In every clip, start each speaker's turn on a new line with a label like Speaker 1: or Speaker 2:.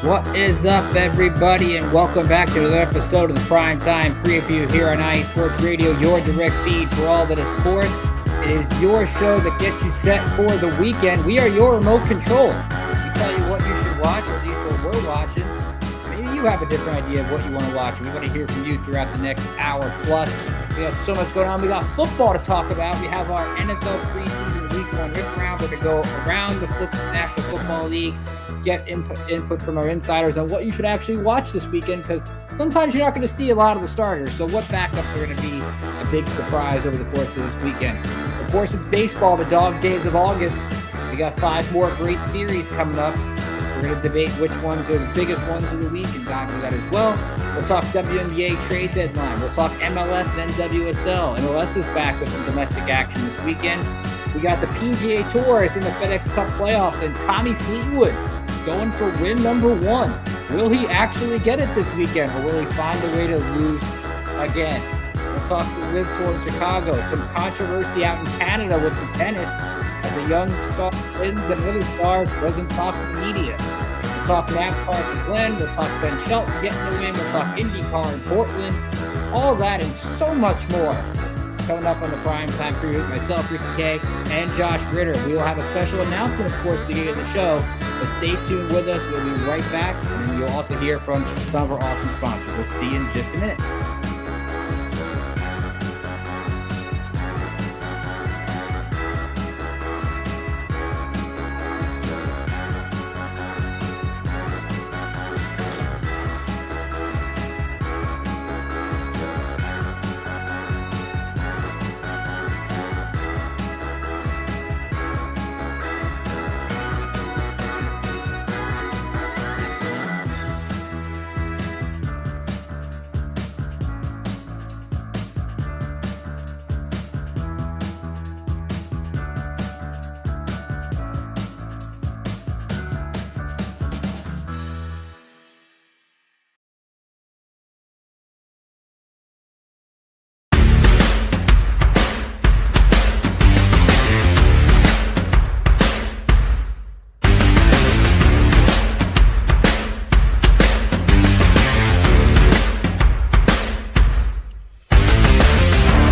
Speaker 1: What is up, everybody, and welcome back to another episode of the Primetime Preview here on IE Sports Radio, your direct feed for all that is sports. It is your show that gets you set for the weekend. We are your remote control. We tell you what you should watch, or at least what we're watching. Maybe you have a different idea of what you want to watch. We want to hear from you throughout the next hour plus. We have so much going on. We got football to talk about. We have our NFL preseason week one rip round. We're going to go around the National Football League, get input from our insiders on what you should actually watch this weekend, because sometimes you're not going to see a lot of the starters. So what backups are going to be a big surprise over the course of this weekend? Of course, it's baseball, the dog days of August. We got 5 more great series coming up. We're going to debate which ones are the biggest ones of the week and dive into that as well. We'll talk WNBA trade deadline. We'll talk MLS and NWSL. MLS is back with some domestic action this weekend. We got the PGA Tour. It's in the FedEx Cup playoffs, and Tommy Fleetwood going for win number 1. Will he actually get it this weekend, or will he find a way to lose again? We'll talk the Live Tour in Chicago. Some controversy out in Canada with the tennis, as a young star wins and another star doesn't talk to the media. We'll talk NASCAR for Glenn. We'll talk Ben Shelton getting the win. We'll talk IndyCar in Portland. All that and so much more coming up on the Primetime Preview with myself, Ricky K, and Josh Ritter. We will have a special announcement, of course, at the beginning of the show. But stay tuned with us. We'll be right back. And then you'll also hear from some of our awesome sponsors. We'll see you in just a minute.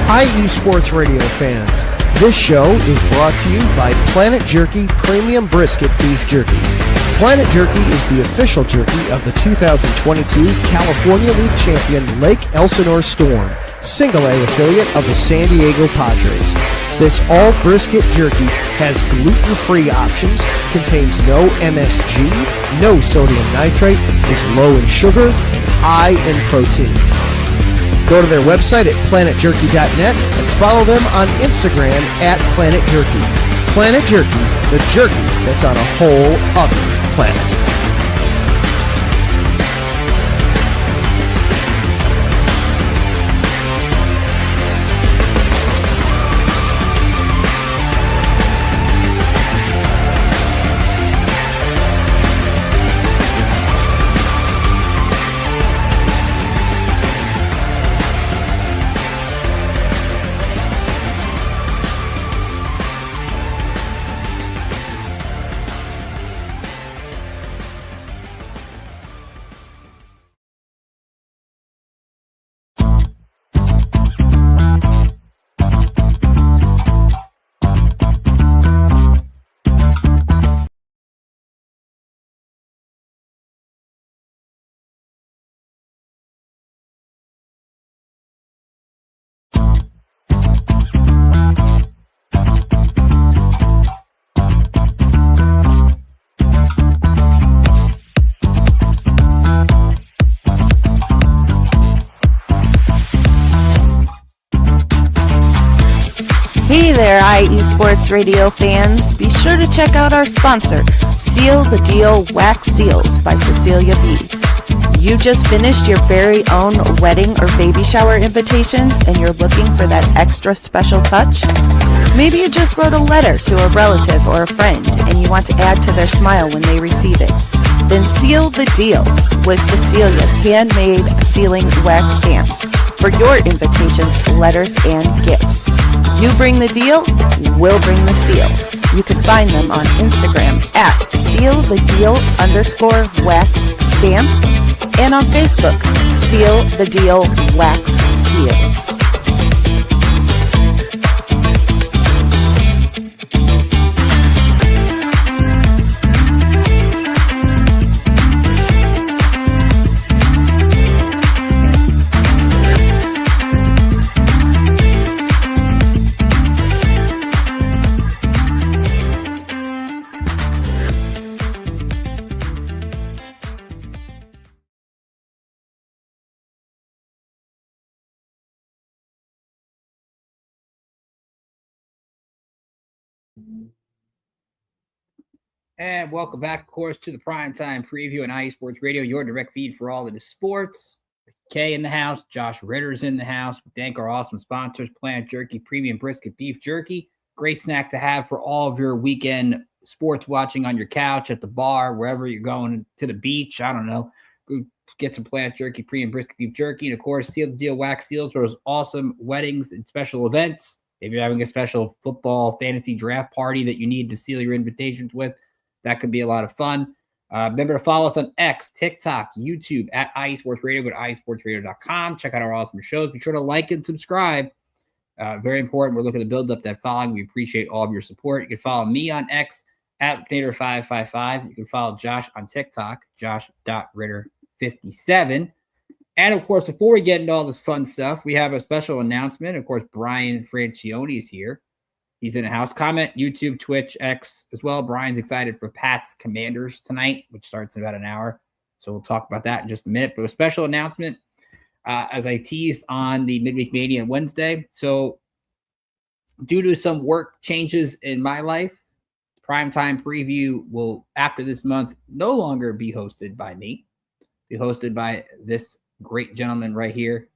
Speaker 2: IE Sports Radio fans, this show is brought to you by Planet Jerky Premium Brisket Beef Jerky. Planet Jerky is the official jerky of the 2022 California League champion Lake Elsinore Storm, single-A affiliate of the San Diego Padres. This all-brisket jerky has gluten-free options, contains no MSG, no sodium nitrate, is low in sugar, and high in protein. Go to their website at planetjerky.net and follow them on Instagram at Planet Jerky. Planet Jerky, the jerky that's on a whole other planet.
Speaker 3: Hey there, IE Sports Radio fans. Be sure to check out our sponsor, Seal the Deal Wax Seals by Cecilia B. You just finished your very own wedding or baby shower invitations and you're looking for that extra special touch? Maybe you just wrote a letter to a relative or a friend and you want to add to their smile when they receive it. Then seal the deal with Cecilia's handmade sealing wax stamps for your invitations, letters, and gifts. You bring the deal, we'll bring the seal. You can find them on Instagram at sealthedeal_wax stamps, and on Facebook, Seal the Deal Wax Seals.
Speaker 1: And welcome back, of course, to the Primetime Preview on IE Sports Radio, your direct feed for all that is sports. Kay in the house, Josh Ritter's in the house. We thank our awesome sponsors, Planet Jerky, Premium Brisket Beef Jerky. Great snack to have for all of your weekend sports watching on your couch, at the bar, wherever you're going, to the beach. I don't know. Go get some Planet Jerky, Premium Brisket Beef Jerky. And, of course, Seal the Deal Wax Seals for those awesome weddings and special events. If you're having a special football fantasy draft party that you need to seal your invitations with, that could be a lot of fun. Remember to follow us on X, TikTok, YouTube, at IE Sports Radio. Go to IESportsRadio.com. Check out our awesome shows. Be sure to like and subscribe. Very important. We're looking to build up that following. We appreciate all of your support. You can follow me on X, at Nader555. You can follow Josh on TikTok, Josh.Ritter57. And, of course, before we get into all this fun stuff, we have a special announcement. Of course, Brian Francione is here. He's in the house. Comment, YouTube, Twitch, X as well. Brian's excited for Pat's Commanders tonight, which starts in about an hour. So we'll talk about that in just a minute. But a special announcement, as I teased on the Midweek Mania on Wednesday. So due to some work changes in my life, Primetime Preview will, after this month, no longer be hosted by me. Be hosted by this great gentleman right here.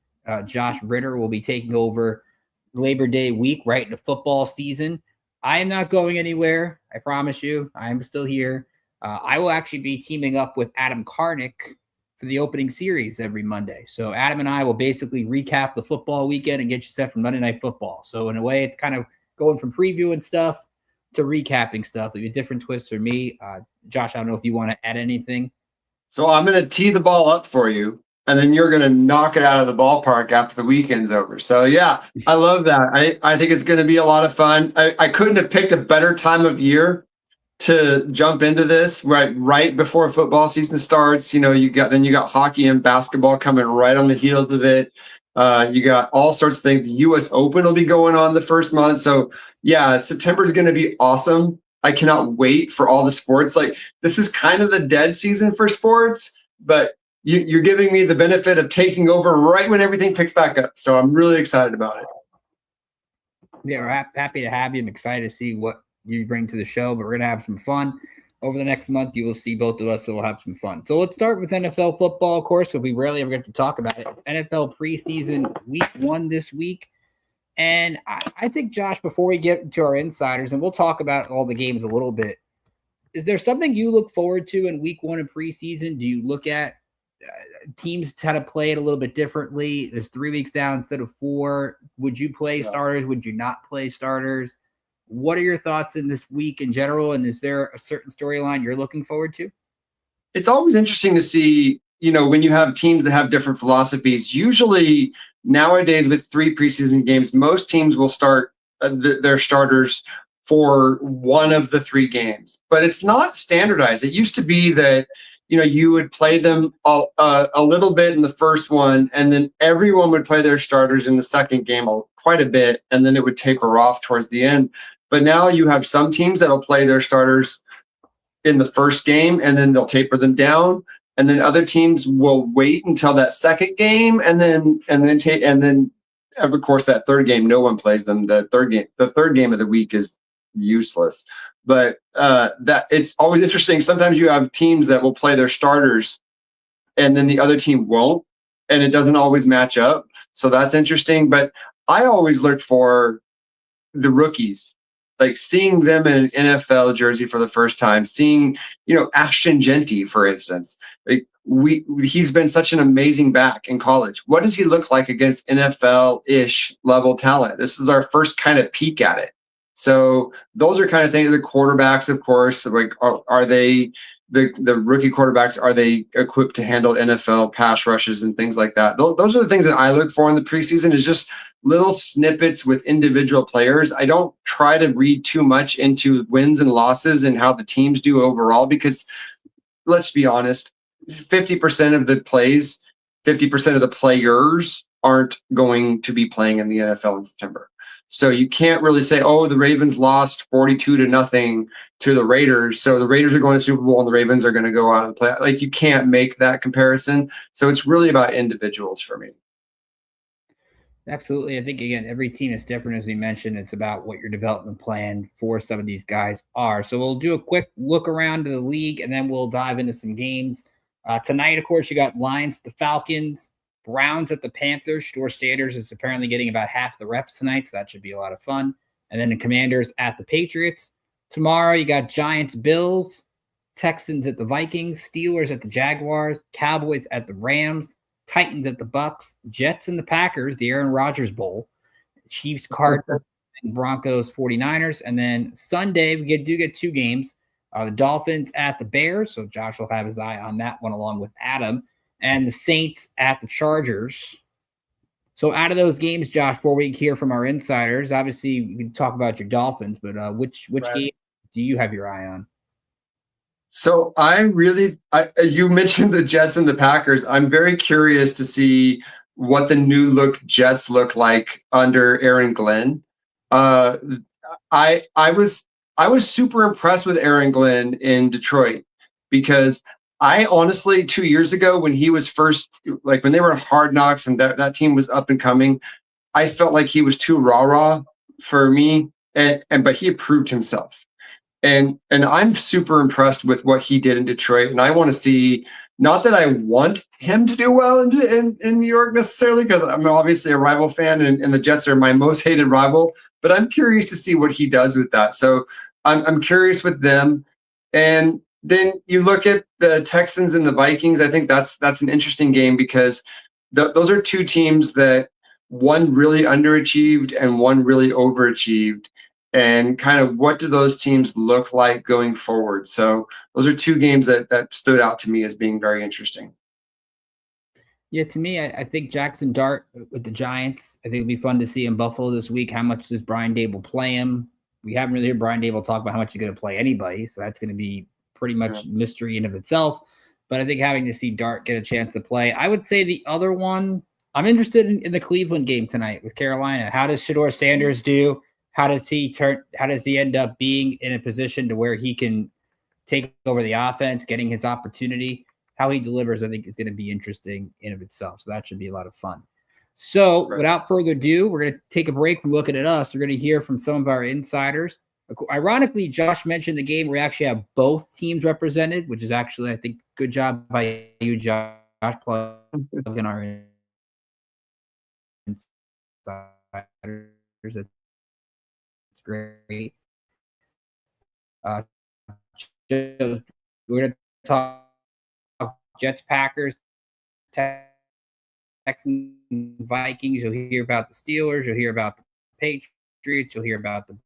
Speaker 1: Josh Ritter will be taking over Labor Day week, right into football season. I am not going anywhere. I promise you. I am still here. I will actually be teaming up with Adam Karnick for the opening series every Monday. So Adam and I will basically recap the football weekend and get you set for Monday Night Football. So in a way, it's kind of going from previewing stuff to recapping stuff. It'll be a different twist for me. Josh, I don't know if you want to add anything.
Speaker 4: So I'm going to tee the ball up for you, and then you're going to knock it out of the ballpark after the weekend's over. So, yeah, I love that. I think it's going to be a lot of fun. I couldn't have picked a better time of year to jump into this right before football season starts. You know, you got hockey and basketball coming right on the heels of it. You got all sorts of things. The U.S. Open will be going on the first month. So, yeah, September is going to be awesome. I cannot wait for all the sports. Like, this is kind of the dead season for sports, but you're giving me the benefit of taking over right when everything picks back up. So I'm really excited about it.
Speaker 1: Yeah, we're happy to have you. I'm excited to see what you bring to the show, but we're going to have some fun. Over the next month, you will see both of us, so we'll have some fun. So let's start with NFL football, of course, because we rarely ever get to talk about it. NFL preseason week 1 this week. And I think, Josh, before we get to our insiders, and we'll talk about all the games a little bit, is there something you look forward to in week 1 of preseason? Do you look at teams how to play it a little bit differently? There's 3 weeks down instead of 4. Would you play starters? Would you not play starters? What are your thoughts in this week in general? And is there a certain storyline you're looking forward to?
Speaker 4: It's always interesting to see, you know, when you have teams that have different philosophies. Usually nowadays with 3 preseason games, most teams will start their starters for one of the 3 games, but it's not standardized. It used to be that, you know, you would play them a little bit in the first one, and then everyone would play their starters in the second game quite a bit, and then it would taper off towards the end. But now you have some teams that'll play their starters in the first game, and then they'll taper them down, and then other teams will wait until that second game, and then of course that third game no one plays them. The third game of the week is useless. But that it's always interesting. Sometimes you have teams that will play their starters and then the other team won't, and it doesn't always match up. So that's interesting. But I always look for the rookies, like seeing them in an NFL jersey for the first time, seeing, you know, Ashton Genty, for instance. Like he's been such an amazing back in college. What does he look like against NFL-ish level talent? This is our first kind of peek at it. So those are kind of things. The quarterbacks, of course, like are they, the rookie quarterbacks, are they equipped to handle NFL pass rushes and things like that? Those are the things that I look for in the preseason, is just little snippets with individual players. I don't try to read too much into wins and losses and how the teams do overall, because let's be honest, 50% of the plays, 50% of the players aren't going to be playing in the NFL in September. So you can't really say, oh, the Ravens lost 42-0 to the Raiders, so the Raiders are going to the Super Bowl and the Ravens are going to go out and play. Like, you can't make that comparison. So it's really about individuals for me.
Speaker 1: Absolutely. I think, again, every team is different. As we mentioned, it's about what your development plan for some of these guys are. So we'll do a quick look around to the league, and then we'll dive into some games. Tonight, of course, you got Lions at the Falcons, Browns at the Panthers. Shedeur Sanders is apparently getting about half the reps tonight, so that should be a lot of fun. And then the Commanders at the Patriots. Tomorrow, you got Giants, Bills, Texans at the Vikings, Steelers at the Jaguars, Cowboys at the Rams, Titans at the Bucks, Jets and the Packers, the Aaron Rodgers Bowl, Chiefs, Cardinals, and Broncos, 49ers. And then Sunday, we do get two games. The Dolphins at the Bears, so Josh will have his eye on that one along with Adam, and the Saints at the Chargers. So out of those games, Josh, before we hear from our insiders, obviously we can talk about your Dolphins, but which game do you have your eye on?
Speaker 4: So you mentioned the Jets and the Packers. I'm very curious to see what the new look Jets look like under Aaron Glenn. I was super impressed with Aaron Glenn in Detroit, because I honestly, 2 years ago, when he was first, like when they were Hard Knocks and that team was up and coming, I felt like he was too rah-rah for me, but he proved himself. And I'm super impressed with what he did in Detroit. And I want to see, not that I want him to do well in New York necessarily, because I'm obviously a rival fan, and the Jets are my most hated rival, but I'm curious to see what he does with that. So I'm curious with them. And then you look at the Texans and the Vikings. I think that's an interesting game, because those are two teams that one really underachieved and one really overachieved. And kind of what do those teams look like going forward? So those are two games that stood out to me as being very interesting.
Speaker 1: Yeah, to me, I think Jackson Dart with the Giants, I think it'll be fun to see in Buffalo this week. How much does Brian Dable play him? We haven't really heard Brian Dable talk about how much he's going to play anybody, so that's going to be pretty much mystery in of itself. But I think having to see Dart get a chance to play, I would say the other one, I'm interested in the Cleveland game tonight with Carolina. How does Shedeur Sanders do? How does he end up being in a position to where he can take over the offense, getting his opportunity? How he delivers, I think, is going to be interesting in of itself. So that should be a lot of fun. So without further ado, we're going to take a break from looking at us. We're going to hear from some of our insiders. Ironically, Josh mentioned the game where we actually have both teams represented, which is actually, I think, good job by you, Josh, plugging our insiders. It's great. We're going to talk Jets, Packers, Texans, Vikings. You'll hear about the Steelers. You'll hear about the Patriots. You'll hear about the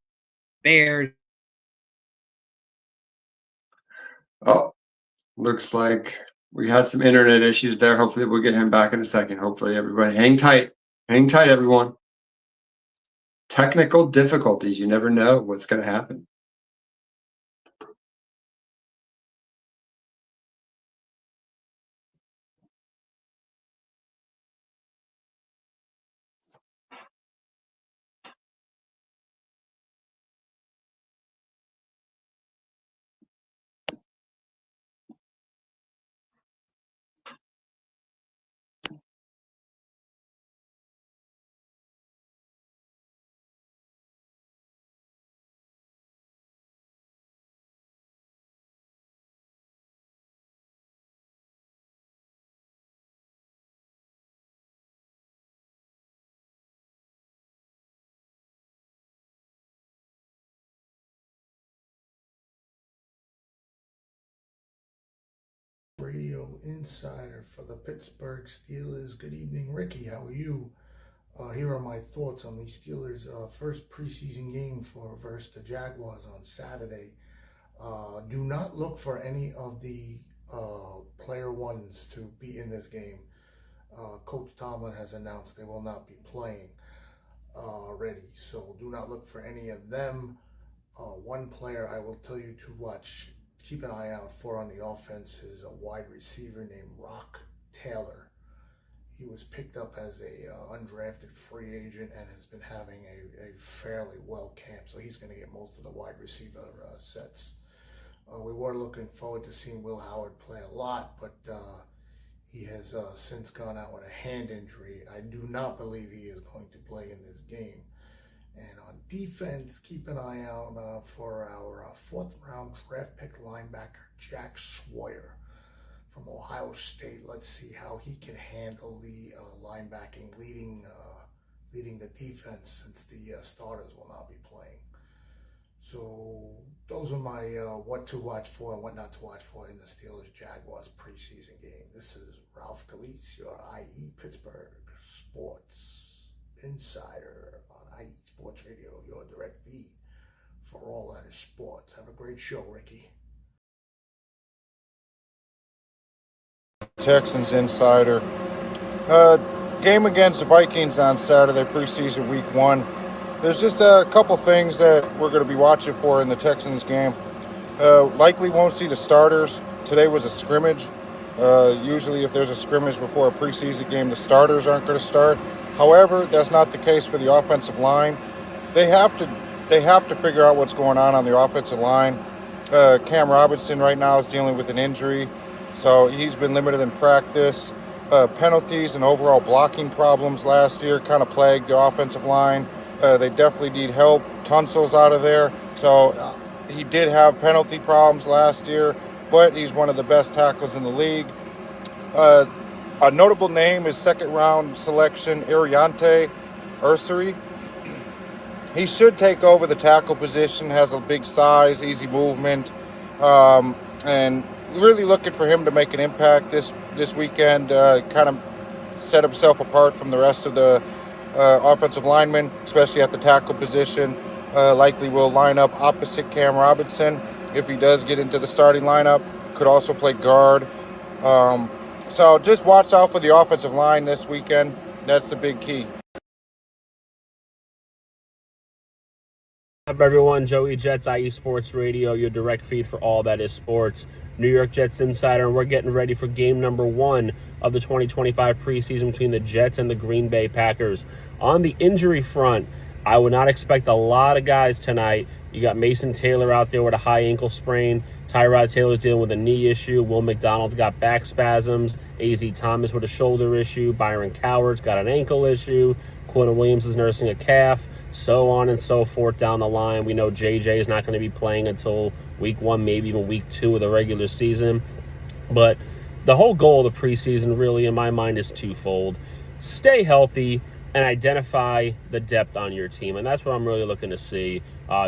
Speaker 1: Bears.
Speaker 4: Oh, looks like we had some internet issues there. Hopefully we'll get him back in a second. Hopefully everybody hang tight. Hang tight, everyone. Technical difficulties. You never know what's going to happen.
Speaker 5: Radio insider for the Pittsburgh Steelers. Good evening, Ricky. How are you? Here are my thoughts on the Steelers' first preseason game versus the Jaguars on Saturday. Do not look for any of the player ones to be in this game. Coach Tomlin has announced they will not be playing already, so do not look for any of them. One player I will tell you to watch, keep an eye out for on the offense is a wide receiver named Rock Taylor. He was picked up as a undrafted free agent and has been having a fairly well camp, so he's going to get most of the wide receiver sets. We were looking forward to seeing Will Howard play a lot, but he has since gone out with a hand injury. I do not believe he is going to play in this game. And on defense, keep an eye out for our fourth round draft pick linebacker, Jack Sawyer from Ohio State. Let's see how he can handle the linebacking, leading the defense, since the starters will not be playing. So those are my what to watch for and what not to watch for in the Steelers-Jaguars preseason game. This is Ralph Galitz, your IE Pittsburgh Sports Insider on IE Sports Radio, your direct feed for all that is sports. Have a great show, Ricky.
Speaker 6: Texans Insider. Game against the Vikings on Saturday, preseason week 1. There's just a couple things that we're going to be watching for in the Texans game. Likely won't see the starters. Today was a scrimmage. Usually if there's a scrimmage before a preseason game, the starters aren't going to start. However, that's not the case for the offensive line. They have to figure out what's going on the offensive line. Cam Robinson right now is dealing with an injury, so he's been limited in practice. Penalties and overall blocking problems last year kind of plagued the offensive line. They definitely need help. Tunsil's out of there, so he did have penalty problems last year, but he's one of the best tackles in the league. A notable name is second-round selection Ariante Ursary. He should take over the tackle position, has a big size, easy movement, and really looking for him to make an impact this weekend, kind of set himself apart from the rest of the offensive linemen, especially at the tackle position. Likely will line up opposite Cam Robinson if he does get into the starting lineup. Could also play guard. So just watch out for the offensive line this weekend. That's the big key.
Speaker 7: What's up, everyone? Joey Jets, IE Sports Radio, your direct feed for all that is sports. New York Jets Insider, and we're getting ready for game number 1 of the 2025 preseason between the Jets and the Green Bay Packers. On the injury front, I would not expect a lot of guys tonight. You got Mason Taylor out there with a high ankle sprain. Tyrod Taylor's dealing with a knee issue. Will McDonald's got back spasms. A.Z. Thomas with a shoulder issue. Byron Coward's got an ankle issue. Quentin Williams is nursing a calf. So on and so forth down the line. We know J.J. is not going to be playing until week 1, maybe even week 2 of the regular season. But the whole goal of the preseason really, in my mind, is twofold. Stay healthy and identify the depth on your team. And that's what I'm really looking to see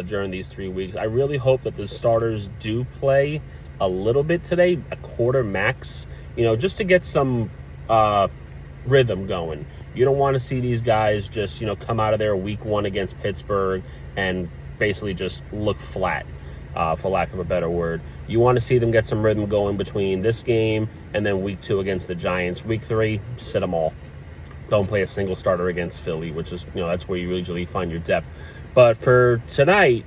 Speaker 7: during these 3 weeks. I really hope that the starters do play a little bit today, a quarter max, just to get some rhythm going. You don't want to see these guys just, come out of there week 1 against Pittsburgh and basically just look flat, for lack of a better word. You want to see them get some rhythm going between this game and then week 2 against the Giants. Week 3, sit them all. Don't play a single starter against Philly, which is, that's where you usually find your depth. But for tonight,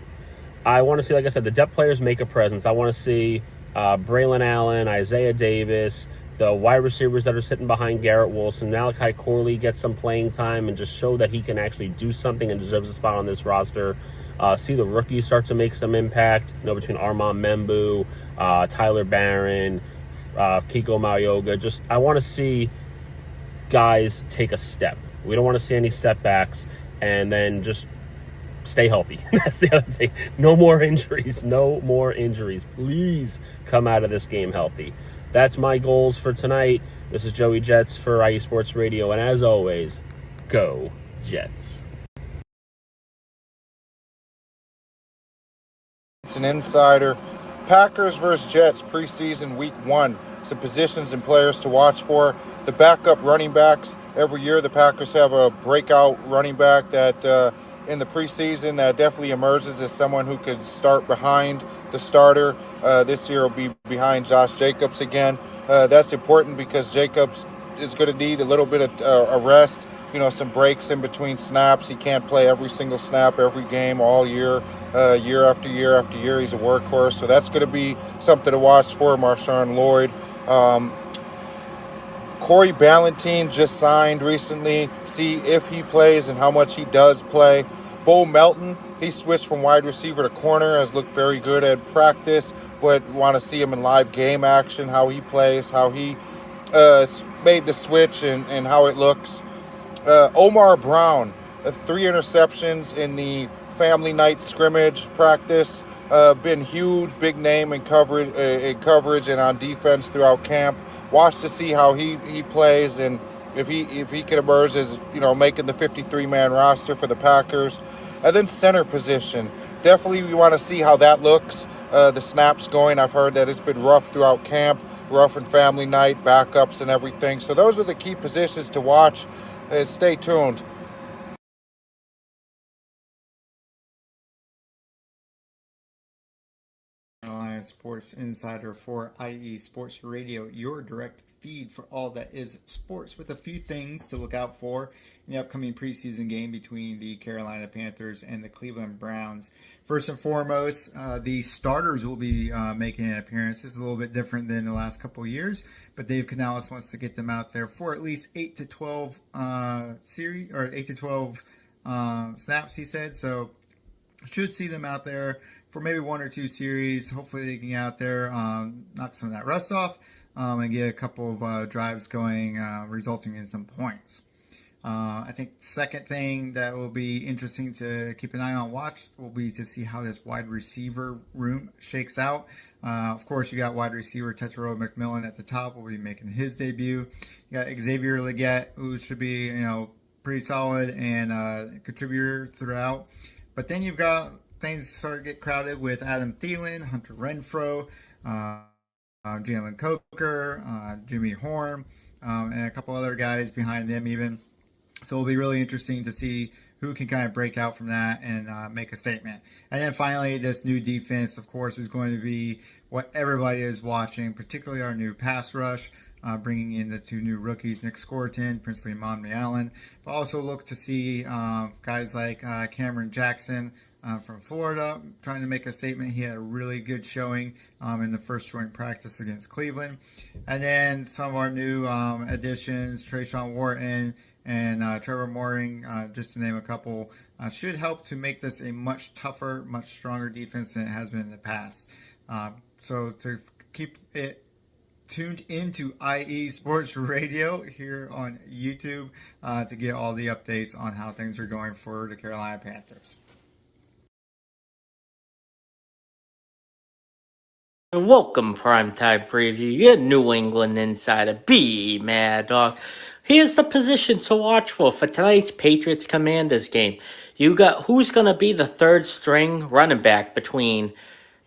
Speaker 7: I want to see, like I said, the depth players make a presence. I want to see Braylon Allen, Isaiah Davis, the wide receivers that are sitting behind Garrett Wilson, Malachi Corley get some playing time and just show that he can actually do something and deserves a spot on this roster. See the rookies start to make some impact, between Armand Membu, Tyler Barron, Kiko Mayoga. I want to see guys take a step. We don't want to see any step backs, and then just stay healthy. That's the other thing. No more injuries. No more injuries. Please come out of this game healthy. That's my goals for tonight. This is Joey Jets for IE Sports Radio, and as always, go Jets.
Speaker 6: It's an insider. Packers versus Jets preseason week 1. Some positions and players to watch for. The backup running backs. Every year the Packers have a breakout running back that in the preseason that definitely emerges as someone who could start behind the starter. This year will be behind Josh Jacobs again. That's important because Jacobs is going to need a little bit of a rest, some breaks in between snaps. He can't play every single snap, every game, all year, year after year after year. He's a workhorse, so that's going to be something to watch for. Marshawn Lloyd. Corey Ballentine just signed recently. See if he plays and how much he does play. Bo Melton, he switched from wide receiver to corner, has looked very good at practice, but want to see him in live game action, how he plays, how he made the switch and how it looks. Omar Brown, 3 interceptions in the family night scrimmage practice. Been huge, big name in coverage and on defense throughout camp. Watch to see how he plays and if he can emerge as making the 53-man roster for the Packers. And then center position. Definitely we want to see how that looks. The snaps going. I've heard that it's been rough throughout camp, rough in family night, backups and everything. So those are the key positions to watch. Stay tuned.
Speaker 8: Carolina Sports Insider for IE Sports Radio, your direct feed for all that is sports, with a few things to look out for in the upcoming preseason game between the Carolina Panthers and the Cleveland Browns. First and foremost, the starters will be making an appearance. It's a little bit different than the last couple of years, but Dave Canales wants to get them out there for at least 8 to 12 series or 8 to 12 snaps, he said. So should see them out there for maybe 1 or 2 series. Hopefully they can get out there, knock some of that rust off, and get a couple of drives going, resulting in some points. I think the second thing that will be interesting to keep an eye on, watch, will be to see how this wide receiver room shakes out. Of course, you got wide receiver Tetairoa McMillan at the top, will be making his debut. You got Xavier Legette, who should be pretty solid and contributor throughout. But then you've got things start to get crowded with Adam Thielen, Hunter Renfrow, Jalen Coker, Jimmy Horn, and a couple other guys behind them even. So it'll be really interesting to see who can kind of break out from that and make a statement. And then finally, this new defense, of course, is going to be what everybody is watching, particularly our new pass rush, bringing in the 2 new rookies, Nick Scorton, Princely Monmy-Allen. But also look to see guys like Cameron Jackson from Florida trying to make a statement. He had a really good showing in the first joint practice against Cleveland. And then some of our new additions, Trayshawn Wharton and Trevor Mooring, just to name a couple, should help to make this a much tougher, much stronger defense than it has been in the past. So to keep it tuned into IE Sports Radio here on YouTube to get all the updates on how things are going for the Carolina Panthers.
Speaker 9: Welcome, Primetime Preview, your New England insider. Be Mad Dog. Here's the position to watch for tonight's Patriots Commanders game. You got who's going to be the third string running back between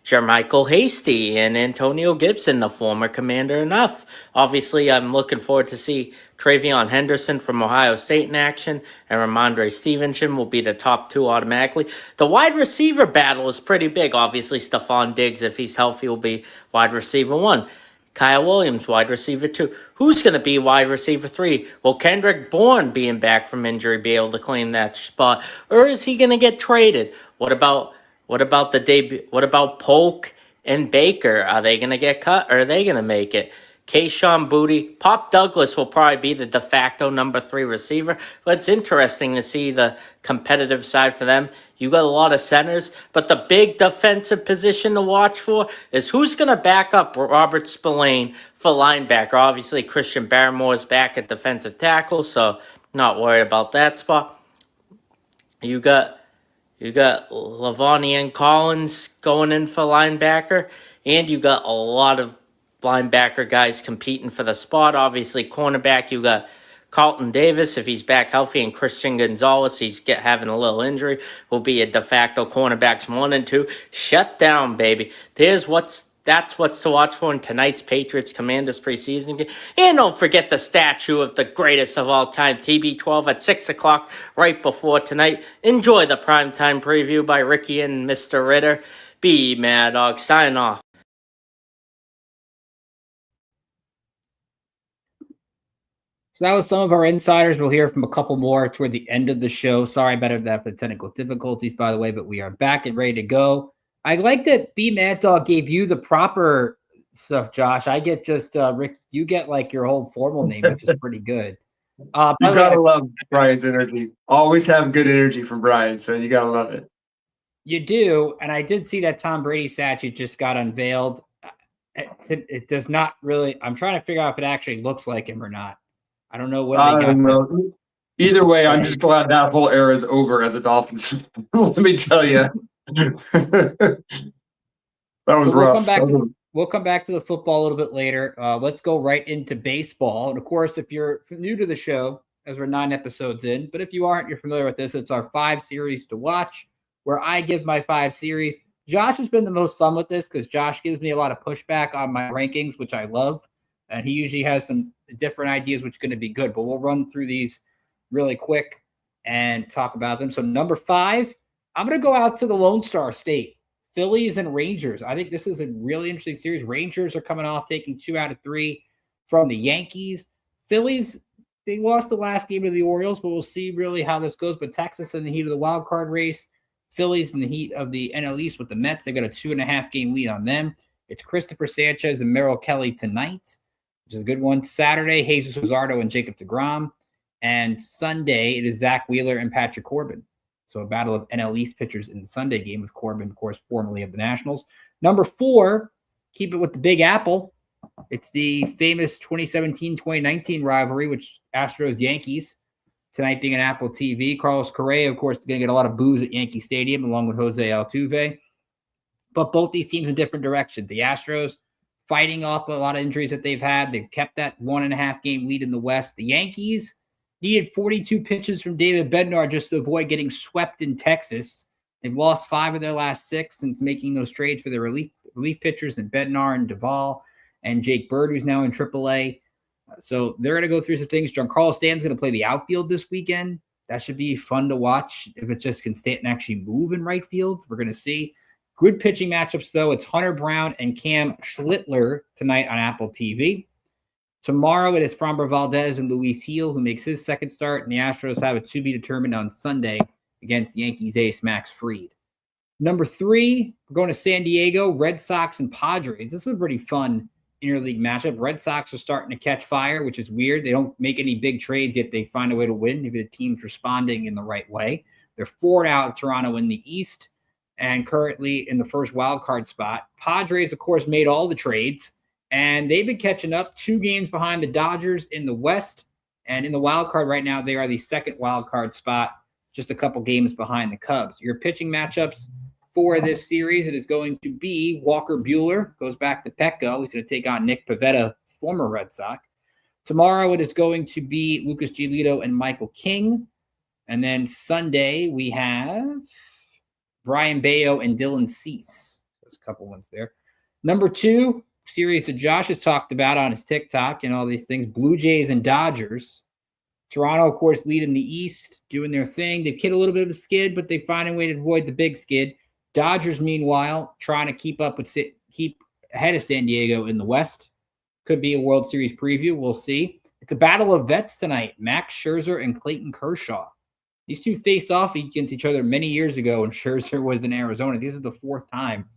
Speaker 9: Jermichael Hasty and Antonio Gibson, the former Commander enough. Obviously, I'm looking forward to see Travion Henderson from Ohio State in action, and Ramondre Stevenson will be the top 2 automatically. The wide receiver battle is pretty big. Obviously, Stephon Diggs, if he's healthy, will be wide receiver 1. Kyle Williams, wide receiver 2. Who's going to be wide receiver 3? Will Kendrick Bourne, being back from injury, be able to claim that spot? Or is he going to get traded? What about the debut? What about Polk and Baker? Are they going to get cut or are they going to make it? Kayshon Boutte, Pop Douglas will probably be the de facto number 3 receiver. But it's interesting to see the competitive side for them. You got a lot of centers, but the big defensive position to watch for is who's going to back up Robert Spillane for linebacker. Obviously, Christian Barmore is back at defensive tackle, so not worried about that spot. You got Lavonian Collins going in for linebacker, and you got a lot of linebacker guys competing for the spot. Obviously, cornerback, you got Carlton Davis, if he's back healthy, and Christian Gonzalez, he's having a little injury, will be a de facto cornerbacks 1 and 2. Shut down, baby. Here's what's That's what's to watch for in tonight's Patriots Commanders preseason game. And don't forget the statue of the greatest of all time, TB12 at 6 o'clock right before tonight. Enjoy the primetime preview by Ricky and Mr. Ritter. Be Mad Dog. Sign off.
Speaker 1: So that was some of our insiders. We'll hear from a couple more toward the end of the show. Sorry about that for the technical difficulties, by the way, but we are back and ready to go. I like that B Mad Dog gave you the proper stuff, Josh. I get just Rick. You get like your whole formal name, which is pretty good.
Speaker 4: You gotta love Brian's energy. Always have good energy from Brian, so you gotta love it.
Speaker 1: You do, and I did see that Tom Brady statue just got unveiled. It does not really. I'm trying to figure out if it actually looks like him or not. I don't know what
Speaker 4: I
Speaker 1: they got.
Speaker 4: don't know. Either way, I'm just glad that whole era is over as a Dolphins fan. Let me tell you. That was rough.
Speaker 1: We'll come back to the football a little bit later. Let's go right into baseball. And of course, if you're new to the show, as we're 9 episodes in, but if you aren't, you're familiar with this. It's our 5 series to watch, where I give my 5 series. Josh has been the most fun with this because Josh gives me a lot of pushback on my rankings, which I love. And he usually has some different ideas, which is going to be good. But we'll run through these really quick and talk about them. So number 5, I'm going to go out to the Lone Star State, Phillies and Rangers. I think this is a really interesting series. Rangers are coming off taking 2 out of 3 from the Yankees. Phillies, they lost the last game to the Orioles, but we'll see really how this goes. But Texas in the heat of the wild card race, Phillies in the heat of the NL East with the Mets. They got a 2.5 game lead on them. It's Christopher Sanchez and Merrill Kelly tonight, which is a good one. Saturday, Jesus Luzardo and Jacob deGrom. And Sunday, it is Zach Wheeler and Patrick Corbin. So a battle of NL East pitchers in the Sunday game with Corbin, of course, formerly of the Nationals. Number 4, keep it with the Big Apple. It's the famous 2017-2019 rivalry, which Astros-Yankees, tonight being on Apple TV. Carlos Correa, of course, is going to get a lot of boos at Yankee Stadium, along with Jose Altuve. But both these teams in different directions. The Astros fighting off a lot of injuries that they've had. They've kept that 1.5 game lead in the West. The Yankees needed 42 pitches from David Bednar just to avoid getting swept in Texas. They've lost 5 of their last 6 since making those trades for their relief pitchers in Bednar and Duvall and Jake Bird, who's now in AAA. So they're going to go through some things. Giancarlo Stanton's going to play the outfield this weekend. That should be fun to watch if it just can Stanton actually move in right field. We're going to see. Good pitching matchups, though. It's Hunter Brown and Cam Schlittler tonight on Apple TV. Tomorrow, it is Framber Valdez and Luis Heel, who makes his second start, and the Astros have it to be determined on Sunday against Yankees ace Max Fried. Number 3, we're going to San Diego, Red Sox and Padres. This is a pretty fun interleague matchup. Red Sox are starting to catch fire, which is weird. They don't make any big trades, yet they find a way to win. Maybe the team's responding in the right way. They're 4 out of Toronto in the East and currently in the first wild card spot. Padres, of course, made all the trades, and they've been catching up 2 games behind the Dodgers in the West. And in the wild card right now, they are the second wild card spot, just a couple games behind the Cubs. Your pitching matchups for this series, it is going to be Walker Buehler, goes back to Petco. He's going to take on Nick Pivetta, former Red Sox. Tomorrow, it is going to be Lucas Giolito and Michael King. And then Sunday, we have Brian Bayo and Dylan Cease. There's a couple ones there. Number 2, series that Josh has talked about on his TikTok and all these things, Blue Jays and Dodgers. Toronto, of course, lead in the East, doing their thing. They've hit a little bit of a skid, but they find a way to avoid the big skid. Dodgers, meanwhile, trying to keep ahead of San Diego in the West. Could be a World Series preview. We'll see. It's a battle of vets tonight. Max Scherzer and Clayton Kershaw. These two faced off against each other many years ago when Scherzer was in Arizona. This is the 4th time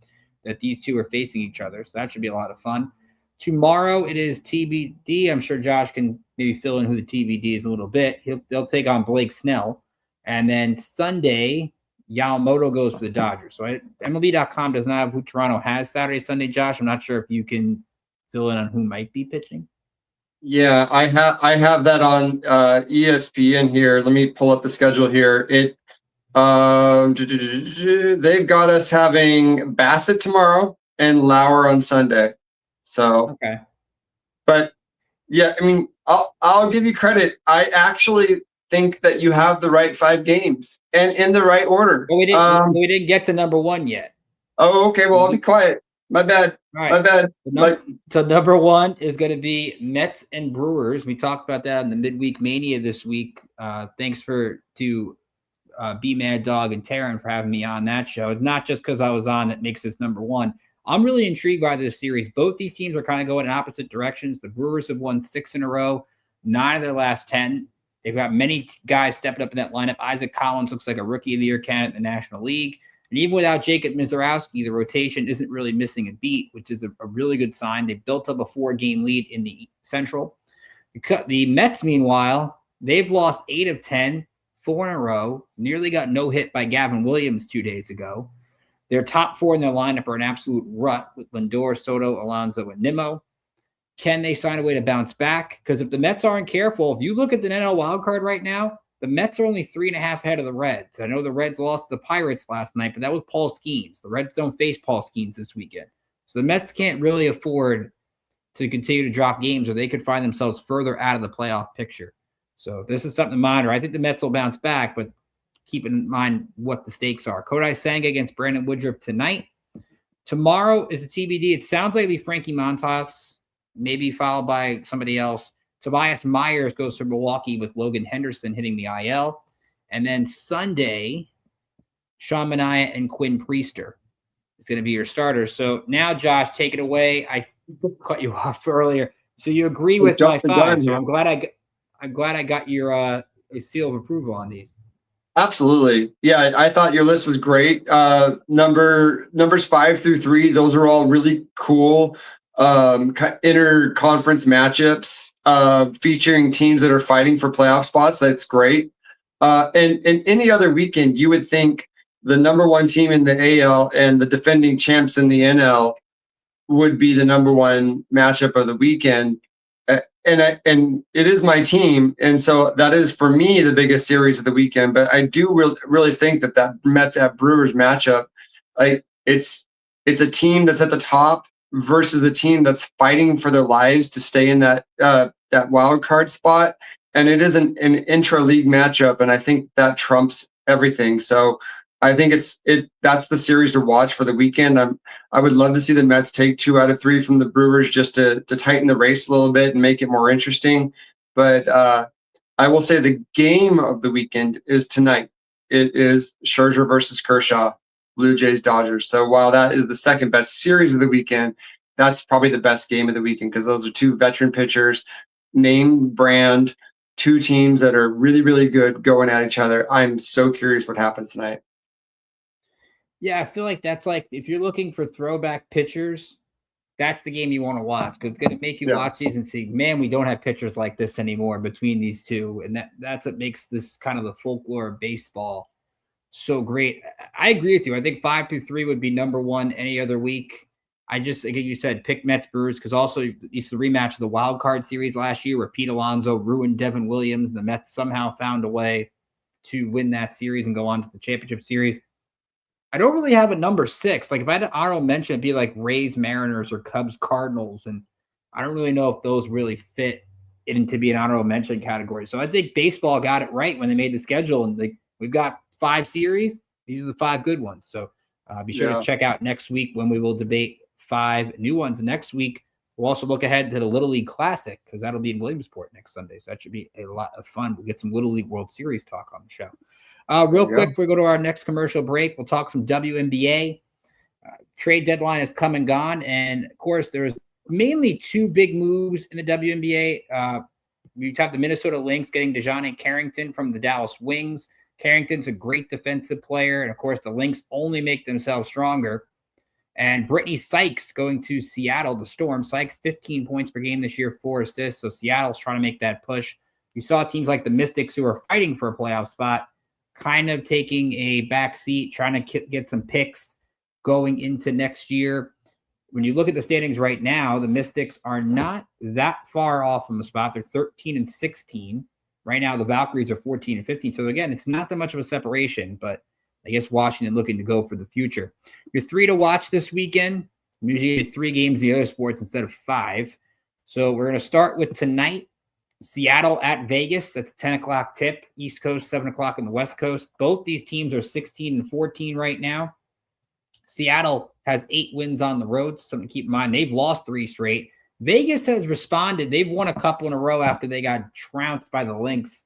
Speaker 1: that these two are facing each other, so that should be a lot of fun. Tomorrow, it is TBD. I'm sure Josh can maybe fill in who the TBD is a little bit. They'll take on Blake Snell. And then Sunday, Yamamoto goes for the Dodgers. So MLB.com does not have who Toronto has Saturday, Sunday, Josh. I'm not sure if you can fill in on who might be pitching.
Speaker 4: Yeah, I have that on ESPN here. Let me pull up the schedule here. They've got us having Bassett tomorrow and Lauer on Sunday. So
Speaker 1: okay,
Speaker 4: but yeah, I mean, I'll give you credit. I actually think that you have the right 5 games and in the right order.
Speaker 1: Well, we didn't get to number 1 yet.
Speaker 4: Oh, okay. Well, I'll be quiet. My bad.
Speaker 1: All right.
Speaker 4: My bad.
Speaker 1: So number one is going to be Mets and Brewers. We talked about that in the midweek mania this week. Thanks to B Mad Dog and Taryn for having me on that show. It's not just because I was on that makes this number one. I'm really intrigued by this series. Both these teams are kind of going in opposite directions. The Brewers have won 6 in a row, 9 of their last 10. They've got many guys stepping up in that lineup. Isaac Collins looks like a Rookie of the Year candidate in the National League. And even without Jacob Mizorowski, the rotation isn't really missing a beat, which is a really good sign. They built up a 4-game lead in the Central. The Mets, meanwhile, they've lost 8 of 10, 4 in a row, nearly got no hit by Gavin Williams 2 days ago. Their top 4 in their lineup are an absolute rut with Lindor, Soto, Alonso, and Nimmo. Can they find a way to bounce back? Because if the Mets aren't careful, if you look at the NL wildcard right now, the Mets are only 3.5 ahead of the Reds. I know the Reds lost to the Pirates last night, but that was Paul Skeens. The Reds don't face Paul Skeens this weekend. So the Mets can't really afford to continue to drop games, or they could find themselves further out of the playoff picture. So this is something to monitor. I think the Mets will bounce back, but keep in mind what the stakes are. Kodai Senga against Brandon Woodruff tonight. Tomorrow is the TBD. It sounds like it'll be Frankie Montas, maybe followed by somebody else. Tobias Myers goes to Milwaukee with Logan Henderson hitting the IL. And then Sunday, Sean Manaea and Quinn Priester is going to be your starters. So now, Josh, take it away. I cut you off earlier. So you agree with my 5. So I'm glad I got your seal of approval on these.
Speaker 4: Absolutely. Yeah, I thought your list was great. Numbers 5 through 3, those are all really cool inter-conference matchups featuring teams that are fighting for playoff spots. That's great. And any other weekend, you would think the number 1 team in the AL and the defending champs in the NL would be the number 1 matchup of the weekend. And it is my team, and so that is for me the biggest series of the weekend. But I do really think that Mets at Brewers matchup, it's a team that's at the top versus a team that's fighting for their lives to stay in that wild card spot, and it is an intra-league matchup, and I think that trumps everything. So I think that's the series to watch for the weekend. I would love to see the Mets take 2 out of 3 from the Brewers just to tighten the race a little bit and make it more interesting. But I will say the game of the weekend is tonight. It is Scherzer versus Kershaw, Blue Jays Dodgers. So while that is the second best series of the weekend, that's probably the best game of the weekend because those are 2 veteran pitchers, name brand, 2 teams that are really, really good going at each other. I'm so curious what happens tonight.
Speaker 1: Yeah, I feel like that's like if you're looking for throwback pitchers, that's the game you want to watch because it's going to make you watch these and see, man, we don't have pitchers like this anymore between these 2. And that's what makes this kind of the folklore of baseball so great. I agree with you. I think 5 through 3 would be number 1 any other week. I just, like you said, pick Mets Brewers because also it's the rematch of the wild card series last year where Pete Alonso ruined Devin Williams. And the Mets somehow found a way to win that series and go on to the championship series. I don't really have a number 6. Like if I had an honorable mention, it'd be like Rays, Mariners, or Cubs, Cardinals, and I don't really know if those really fit into be an honorable mention category. So I think baseball got it right when they made the schedule, and we've got 5 series. These are the 5 good ones. So be sure to check out next week when we will debate 5 new ones. Next week, we'll also look ahead to the Little League Classic because that'll be in Williamsport next Sunday. So that should be a lot of fun. We'll get some Little League World Series talk on the show. Real quick, before we go to our next commercial break, we'll talk some WNBA. Trade deadline has come and gone. And, of course, there's mainly 2 big moves in the WNBA. We have the Minnesota Lynx getting DeJounte Carrington from the Dallas Wings. Carrington's a great defensive player. And, of course, the Lynx only make themselves stronger. And Brittany Sykes going to Seattle, the Storm. Sykes, 15 points per game this year, 4 assists. So Seattle's trying to make that push. You saw teams like the Mystics who are fighting for a playoff spot kind of taking a back seat, trying to get some picks going into next year. When you look at the standings right now, the Mystics are not that far off from the spot. They're 13 and 16. Right now, the Valkyries are 14 and 15. So, again, it's not that much of a separation, but I guess Washington looking to go for the future. Your 3 to watch this weekend. I'm usually 3 games in the other sports instead of 5. So we're going to start with tonight. Seattle at Vegas. That's a 10 o'clock tip. East Coast, 7 o'clock on the West Coast. Both these teams are 16 and 14 right now. Seattle has 8 wins on the road. Something to keep in mind. They've lost 3 straight. Vegas has responded. They've won a couple in a row after they got trounced by the Lynx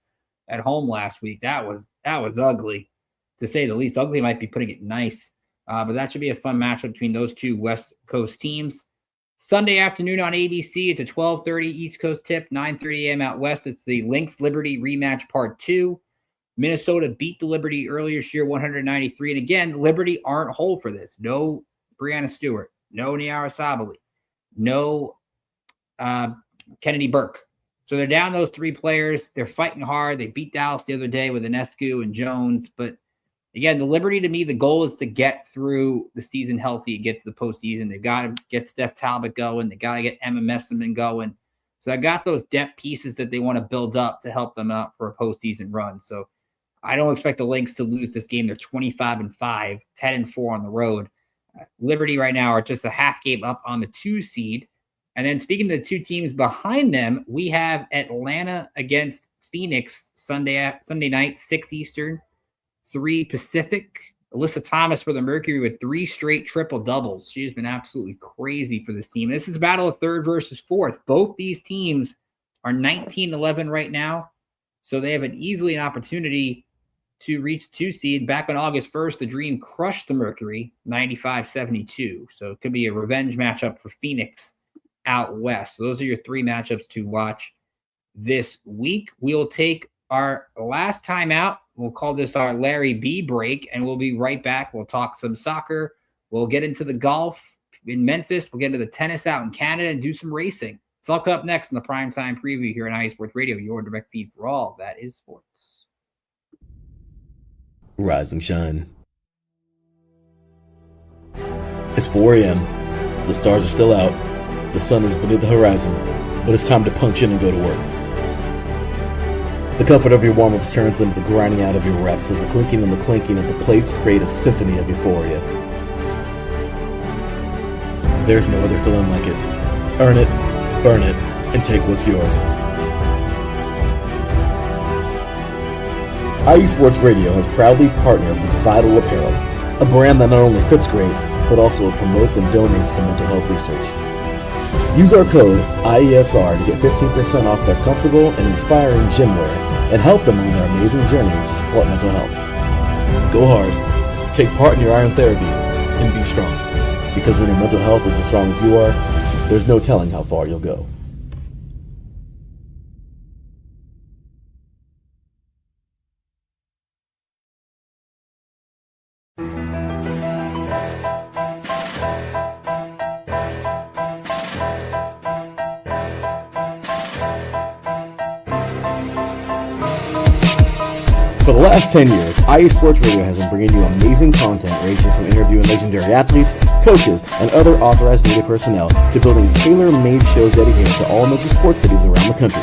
Speaker 1: at home last week. That was ugly, to say the least. Ugly might be putting it nice. But that should be a fun matchup between those two West Coast teams. Sunday afternoon on ABC, it's a 12:30 East Coast tip, 9:30 a.m. out west. It's the Lynx Liberty rematch part 2. Minnesota beat the Liberty earlier this year, 193. And again, the Liberty aren't whole for this. No Brianna Stewart, no Niara Sabali, no Kennedy Burke. So they're down those 3 players. They're fighting hard. They beat Dallas the other day with Enescu and Jones. But again, the Liberty, to me, the goal is to get through the season healthy and get to the postseason. They've got to get Steph Talbot going. They got to get Emma Messerman going. So I got those depth pieces that they want to build up to help them out for a postseason run. So I don't expect the Lynx to lose this game. They're 25-5, 10-4 on the road. Liberty right now are just a half game up on the 2 seed. And then speaking of the 2 teams behind them, we have Atlanta against Phoenix Sunday night, 6 Eastern, 3 Pacific. Alyssa Thomas for the Mercury with 3 straight triple doubles. She has been absolutely crazy for this team. This is a battle of 3rd versus 4th. Both these teams are 19-11 right now. So they have easily an opportunity to reach 2 seed. Back on August 1st, the Dream crushed the Mercury 95-72. So it could be a revenge matchup for Phoenix out west. So those are your 3 matchups to watch this week. We will take our last time out. We'll call this our Larry B break, and we'll be right back. We'll talk some soccer. We'll get into the golf in Memphis. We'll get into the tennis out in Canada and do some racing. It's all coming up next in the Primetime Preview here on IE Sports Radio, your direct feed for all that is sports.
Speaker 10: Rise and shine. It's 4 a.m. The stars are still out. The sun is beneath the horizon, but it's time to punch in and go to work. The comfort of your warm-ups turns into the grinding out of your reps as the clinking and the clanking of the plates create a symphony of euphoria. There's no other feeling like it. Earn it, burn it, and take what's yours. IE Sports Radio has proudly partnered with Vital Apparel, a brand that not only fits great, but also promotes and donates to mental health research. Use our code IESR to get 15% off their comfortable and inspiring gym wear and help them on their amazing journey to support mental health. Go hard, take part in your iron therapy, and be strong. Because when your mental health is as strong as you are, there's no telling how far you'll go. For the last 10 years, IE Sports Radio has been bringing you amazing content ranging from interviewing legendary athletes, coaches, and other authorized media personnel to building tailor-made shows dedicated to all major sports cities around the country.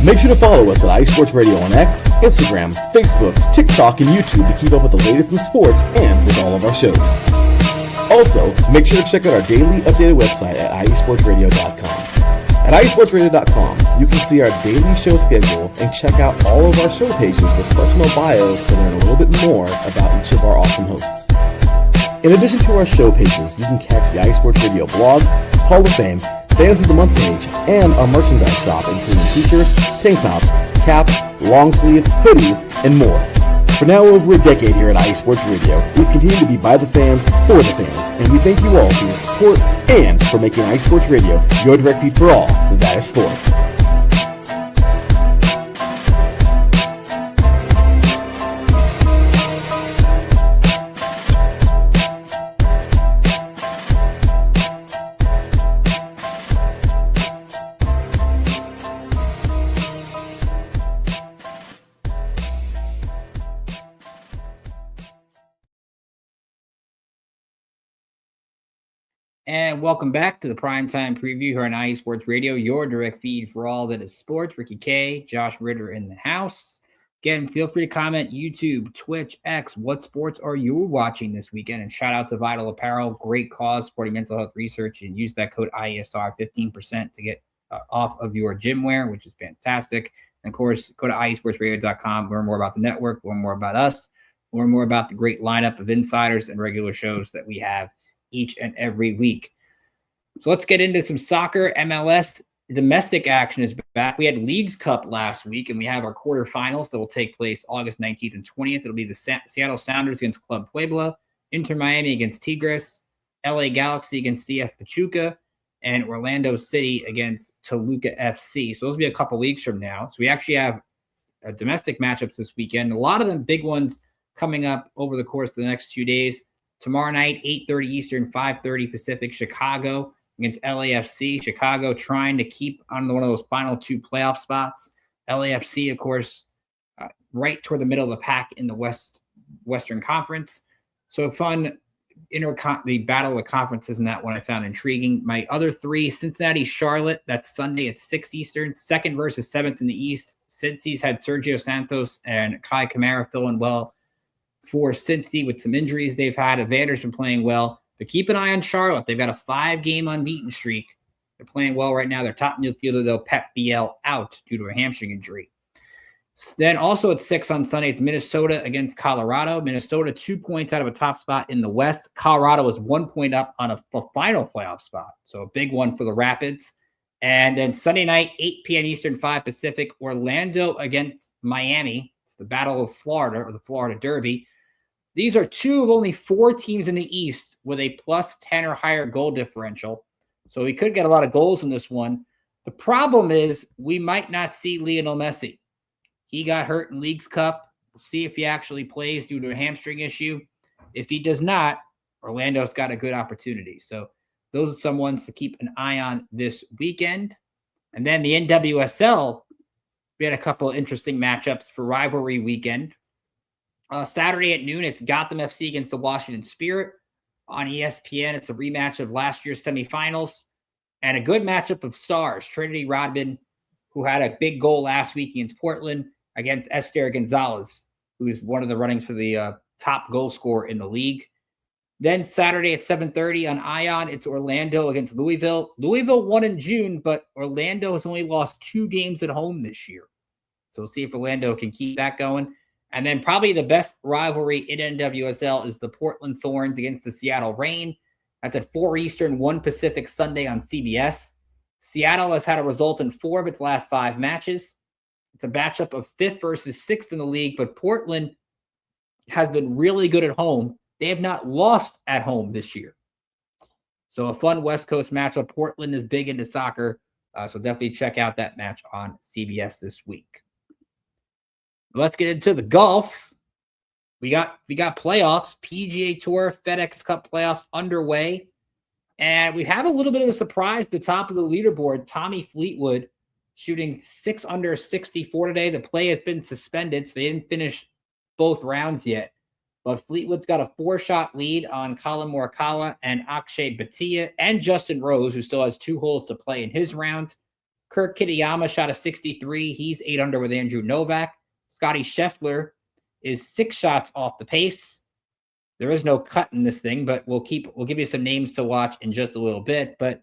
Speaker 10: Make sure to follow us at IE Sports Radio on X, Instagram, Facebook, TikTok, and YouTube to keep up with the latest in sports and with all of our shows. Also, make sure to check out our daily updated website at iesportsradio.com. At iesportsradio.com, you can see our daily show schedule and check out all of our show pages with personal bios to learn a little bit more about each of our awesome hosts. In addition to our show pages, you can catch the IE Sports Radio blog, Hall of Fame, Fans of the Month page, and our merchandise shop, including t-shirts, tank tops, caps, long sleeves, hoodies, and more. For now over a decade here at IE Sports Radio, we've continued to be by the fans, for the fans, and we thank you all for your support and for making IE Sports Radio your direct feed for all that is sports.
Speaker 1: And welcome back to the Primetime Preview here on IE Sports Radio, your direct feed for all that is sports. Ricky K, Josh Ritter in the house. Again, feel free to comment YouTube, Twitch, X. What sports are you watching this weekend? And shout out to Vital Apparel, great cause supporting mental health research. And use that code IESR 15% to get off of your gym wear, which is fantastic. And of course, go to iesportsradio.com, learn more about the network, learn more about us. learn more about the great lineup of insiders and regular shows that we have each and every week. So let's get into some soccer. MLS domestic action is back. We had Leagues Cup last week, and we have our quarterfinals that will take place August 19th and 20th. It'll be the Seattle Sounders against Club Puebla, Inter Miami against Tigres, LA Galaxy against CF Pachuca, and Orlando City against Toluca FC. So those will be a couple weeks from now. So we actually have domestic matchups this weekend. A lot of them big ones coming up over the course of the next 2 days. Tomorrow night, 8:30 Eastern, 5:30 Pacific, Chicago against LAFC. Chicago trying to keep on one of those final 2 playoff spots. LAFC, of course, right toward the middle of the pack in the Western Conference. So fun, the battle of the conferences in that one I found intriguing. My other 3, Cincinnati, Charlotte. That's Sunday at 6 Eastern. 2nd versus 7th in the East. Cincy's had Sergio Santos and Kai Kamara filling well for Cincy with some injuries they've had. Evander's been playing well. But keep an eye on Charlotte. They've got a 5-game unbeaten streak. They're playing well right now. Their top midfielder, though, Pep Biel, out due to a hamstring injury. Then also at 6 on Sunday, it's Minnesota against Colorado. Minnesota 2 points out of a top spot in the West. Colorado is 1 point up on a final playoff spot. So a big one for the Rapids. And then Sunday night, 8 p.m. Eastern, 5 Pacific, Orlando against Miami. It's the Battle of Florida, or the Florida Derby. These are 2 of only 4 teams in the East with a +10 or higher goal differential. So we could get a lot of goals in this one. The problem is we might not see Lionel Messi. He got hurt in Leagues Cup. We'll see if he actually plays due to a hamstring issue. If he does not, Orlando's got a good opportunity. So those are some ones to keep an eye on this weekend. And then the NWSL, we had a couple of interesting matchups for rivalry weekend. Saturday at noon, it's Gotham FC against the Washington Spirit. On ESPN, it's a rematch of last year's semifinals. And a good matchup of stars. Trinity Rodman, who had a big goal last week against Portland, against Esther Gonzalez, who is one of the runnings for the top goal scorer in the league. Then Saturday at 7:30 on ION, it's Orlando against Louisville. Louisville won in June, but Orlando has only lost 2 games at home this year. So we'll see if Orlando can keep that going. And then probably the best rivalry in NWSL is the Portland Thorns against the Seattle Reign. That's at 4 Eastern, 1 Pacific Sunday on CBS. Seattle has had a result in 4 of its last 5 matches. It's a matchup of 5th versus 6th in the league, but Portland has been really good at home. They have not lost at home this year. So a fun West Coast matchup. Portland is big into soccer, so definitely check out that match on CBS this week. Let's get into the golf. We got playoffs, PGA Tour, FedEx Cup playoffs underway. And we have a little bit of a surprise at the top of the leaderboard. Tommy Fleetwood shooting 6 under 64 today. The play has been suspended, so they didn't finish both rounds yet. But Fleetwood's got a 4-shot lead on Colin Morikawa and Akshay Bhatia and Justin Rose, who still has 2 holes to play in his round. Kirk Kitayama shot a 63. He's 8 under with Andrew Novak. Scotty Scheffler is 6 shots off the pace. There is no cut in this thing, but we'll give you some names to watch in just a little bit. But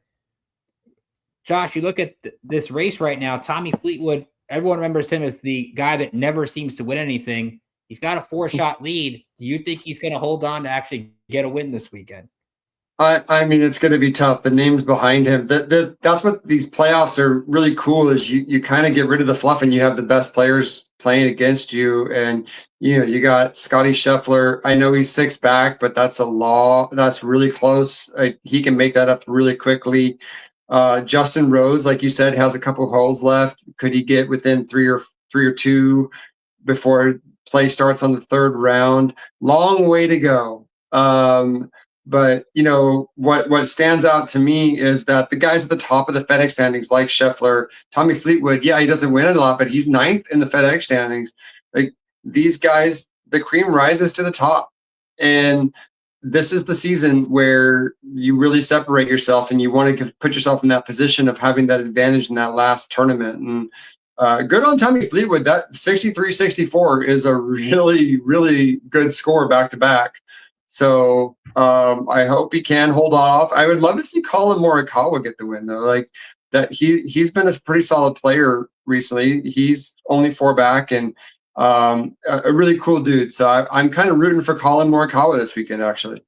Speaker 1: Josh, you look at this race right now, Tommy Fleetwood, everyone remembers him as the guy that never seems to win anything. He's got a 4-shot lead. Do you think he's going to hold on to actually get a win this weekend?
Speaker 4: I mean, it's going to be tough. The names behind him. That's what these playoffs are really cool. Is you kind of get rid of the fluff and you have the best players playing against you. And you got Scotty Scheffler. I know he's 6 back, but that's a law. That's really close. He can make that up really quickly. Justin Rose, like you said, has a couple of holes left. Could he get within three or 2 before play starts on the 3rd round? Long way to go. But what stands out to me is that the guys at the top of the FedEx standings, like Scheffler, Tommy Fleetwood, yeah, he doesn't win a lot, but he's 9th in the FedEx standings. Like these guys, the cream rises to the top, and this is the season where you really separate yourself, and you want to put yourself in that position of having that advantage in that last tournament. And good on Tommy Fleetwood. That 63-64 is a really, really good score back to back. So I hope he can hold off. I would love to see Colin Morikawa get the win, though. Like that, he's been a pretty solid player recently. He's only 4 back, and A really cool dude. So I'm kind of rooting for Colin Morikawa this weekend, actually.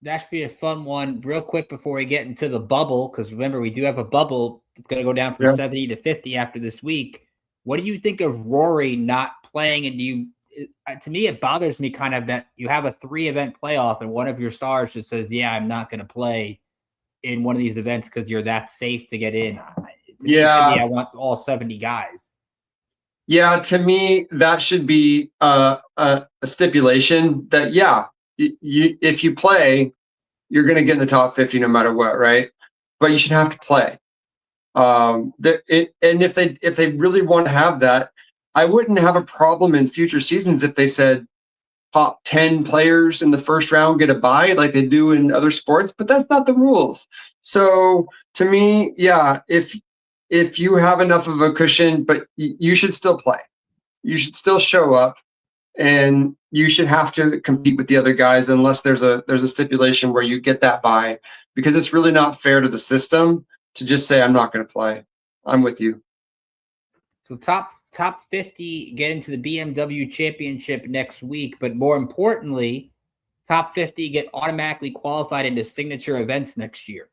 Speaker 1: That should be a fun one. Real quick before we get into the bubble, because remember, we do have a bubble. It's going to go down from 70 to 50 after this week. What do you think of Rory not playing? And to me, it bothers me kind of that you have a 3-event playoff and one of your stars just says, yeah, I'm not going to play in one of these events because you're that safe to get in. To me, I want all 70 guys.
Speaker 4: Yeah, to me, that should be a stipulation that, if you play, you're going to get in the top 50 no matter what, right? But you should have to play. And if they really want to have that, I wouldn't have a problem in future seasons if they said top 10 players in the first round get a bye like they do in other sports, but that's not the rules. So to me, if you have enough of a cushion, but you should still play. You should still show up, and you should have to compete with the other guys unless there's a stipulation where you get that bye, because it's really not fair to the system to just say, I'm not going to play. I'm with you.
Speaker 1: So top 50 get into the BMW Championship next week, but more importantly, top 50 get automatically qualified into signature events next year.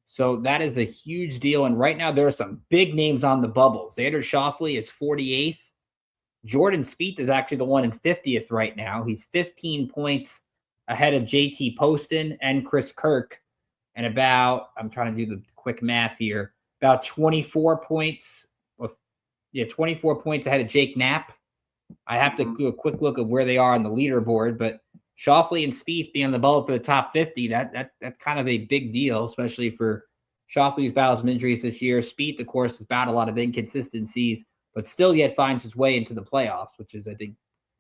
Speaker 1: So that is a huge deal. And right now there are some big names on the bubble. Xander Schauffele is 48th. Jordan Spieth is actually the one in 50th right now. He's 15 points ahead of JT Poston and Chris Kirk. And I'm trying to do the quick math here, about 24 points. 24 points ahead of Jake Knapp. I have to do a quick look at where they are on the leaderboard, but Schauffele and Spieth being on the bubble for the top 50, that's kind of a big deal, especially for Schauffele's battled some injuries this year. Spieth, of course, has battled a lot of inconsistencies, but still yet finds his way into the playoffs, which is, I think,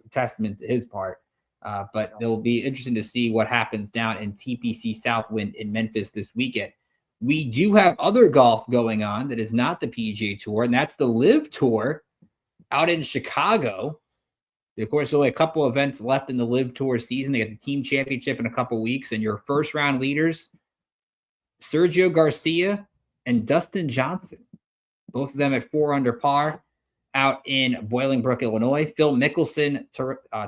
Speaker 1: a testament to his part. But it will be interesting to see what happens down in TPC Southwind in Memphis this weekend. We do have other golf going on that is not the PGA Tour, and that's the LIV Tour out in Chicago. Of course, there's only a couple events left in the LIV Tour season. They got the team championship in a couple weeks, and your first-round leaders, Sergio Garcia and Dustin Johnson, both of them at 4 under par out in Bolingbrook, Illinois. Phil Mickelson,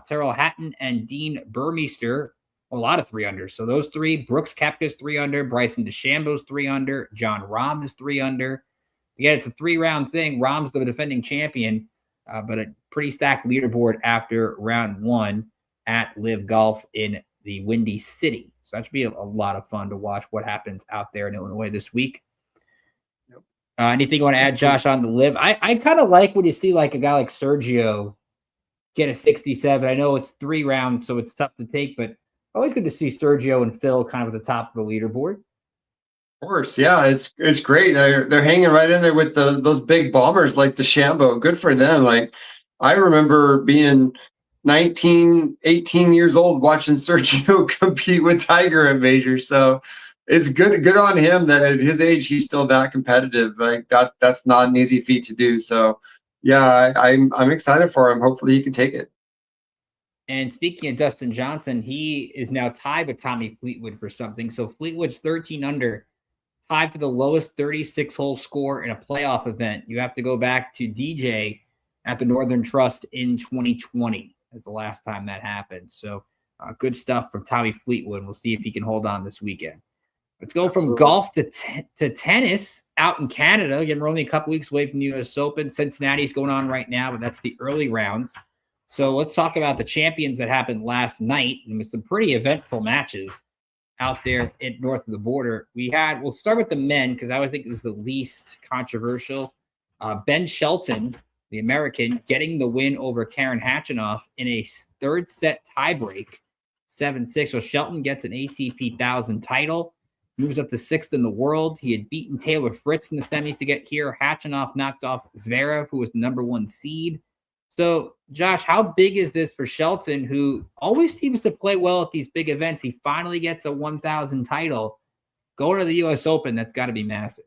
Speaker 1: Terrell Hatton, and Dean Burmeister, a lot of 3 under. So those three, Brooks Koepka's 3 under, Bryson DeChambeau's 3 under, John Rahm is 3 under. Again, it's a 3-round thing. Rahm's the defending champion, but a pretty stacked leaderboard after round 1 at LIV Golf in the Windy City. So that should be a lot of fun to watch what happens out there in Illinois this week. Anything you want to add, Josh, on the LIV? I kind of like when you see like a guy like Sergio get a 67. I know it's 3 rounds, so it's tough to take, but always good to see Sergio and Phil kind of at the top of the leaderboard.
Speaker 4: Of course, yeah, it's great. They're hanging right in there with those big bombers like DeChambeau. Good for them. Like, I remember being 19, 18 years old watching Sergio compete with Tiger at majors. So it's good on him that at his age he's still that competitive. Like that's not an easy feat to do. So yeah, I'm excited for him. Hopefully he can take it.
Speaker 1: And speaking of Dustin Johnson, he is now tied with Tommy Fleetwood for something. So Fleetwood's 13 under, tied for the lowest 36-hole score in a playoff event. You have to go back to DJ at the Northern Trust in 2020 as the last time that happened. So good stuff from Tommy Fleetwood. We'll see if he can hold on this weekend. Let's go from golf to tennis out in Canada. Again, we're only a couple weeks away from the U.S. Open. Cincinnati's going on right now, but that's the early rounds. So let's talk about the champions that happened last night, and with some pretty eventful matches out there north of the border. We'll start with the men because I would think it was the least controversial. Ben Shelton, the American, getting the win over Karen Khachanov in a third set tiebreak, 7-6. So Shelton gets an ATP 1000 title, moves up to 6th in the world. He had beaten Taylor Fritz in the semis to get here. Khachanov knocked off Zverev, who was the number 1 seed. So, Josh, how big is this for Shelton, who always seems to play well at these big events? He finally gets a 1,000 title. Going to the U.S. Open, that's got to be massive.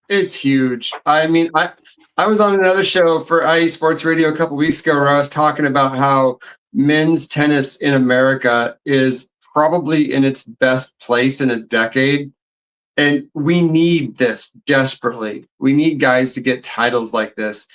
Speaker 4: It's huge. I mean, I was on another show for IE Sports Radio a couple weeks ago where I was talking about how men's tennis in America is probably in its best place in a decade. And we need this desperately. We need guys to get titles like this.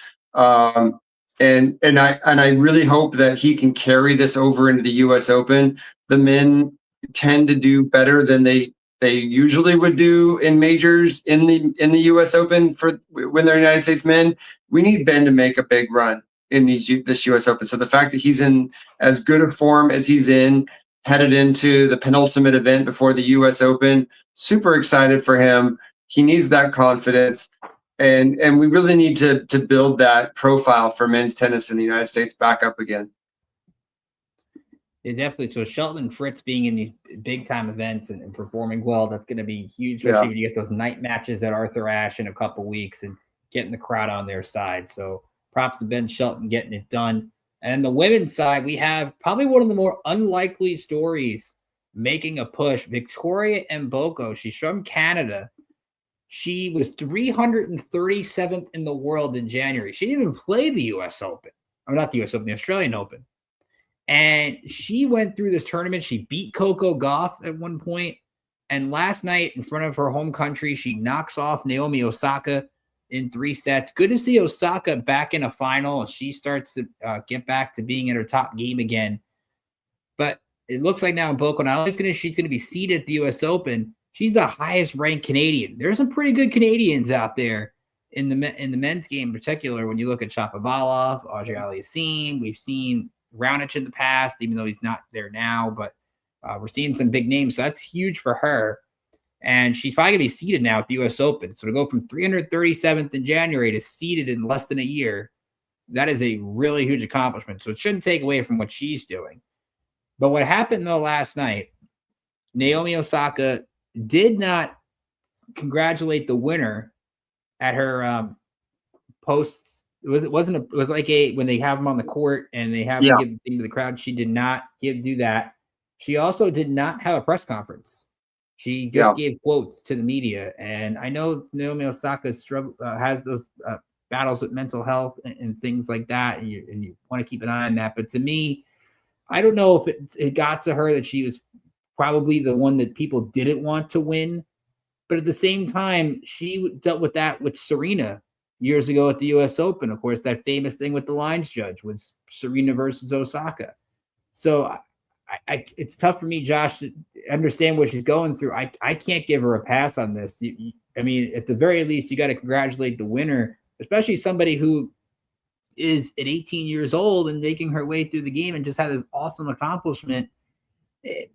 Speaker 4: And I really hope that he can carry this over into the U.S. Open. The men tend to do better than they usually would do in majors in the U.S. Open for when they're United States men. We need Ben to make a big run in this U.S. Open. So the fact that he's in as good a form as he's in, headed into the penultimate event before the U.S. Open, super excited for him. He needs that confidence. And we really need to build that profile for men's tennis in the United States back up again.
Speaker 1: Yeah, definitely. So Shelton and Fritz being in these big time events and performing well, that's going to be huge, especially when you get those night matches at Arthur Ashe in a couple weeks and getting the crowd on their side. So props to Ben Shelton getting it done. And the women's side, we have probably one of the more unlikely stories making a push. Victoria Mboko, she's from Canada. She was 337th in the world in January. She didn't even play the U.S. Open. Or not the U.S. Open, the Australian Open. And she went through this tournament. She beat Coco Gauff at one point. And last night, in front of her home country, she knocks off Naomi Osaka in 3 sets. Good to see Osaka back in a final. She starts to get back to being in her top game again. But it looks like now in Mboko, not only she's going to be seeded at the U.S. Open, she's the highest ranked Canadian. There's some pretty good Canadians out there in the men's game in particular. When you look at Shapovalov, Audrey Aliassime, we've seen Raonic in the past, even though he's not there now, but we're seeing some big names. So that's huge for her. And she's probably going to be seeded now at the U.S. Open. So to go from 337th in January to seeded in less than a year, that is a really huge accomplishment. So it shouldn't take away from what she's doing. But what happened though last night, Naomi Osaka did not congratulate the winner at her posts. It was like when they have them on the court and they have them give the thing to the crowd. She did not do that. She also did not have a press conference. She just gave quotes to the media. And I know Naomi Osaka has those battles with mental health and things like that, and you want to keep an eye on that. But to me, I don't know if it got to her that she was probably the one that people didn't want to win. But at the same time, she dealt with that with Serena years ago at the U.S. Open. Of course, that famous thing with the lines judge was Serena versus Osaka. So it's tough for me, Josh, to understand what she's going through. I can't give her a pass on this. I mean, at the very least, you got to congratulate the winner, especially somebody who is at 18 years old and making her way through the game and just had this awesome accomplishment.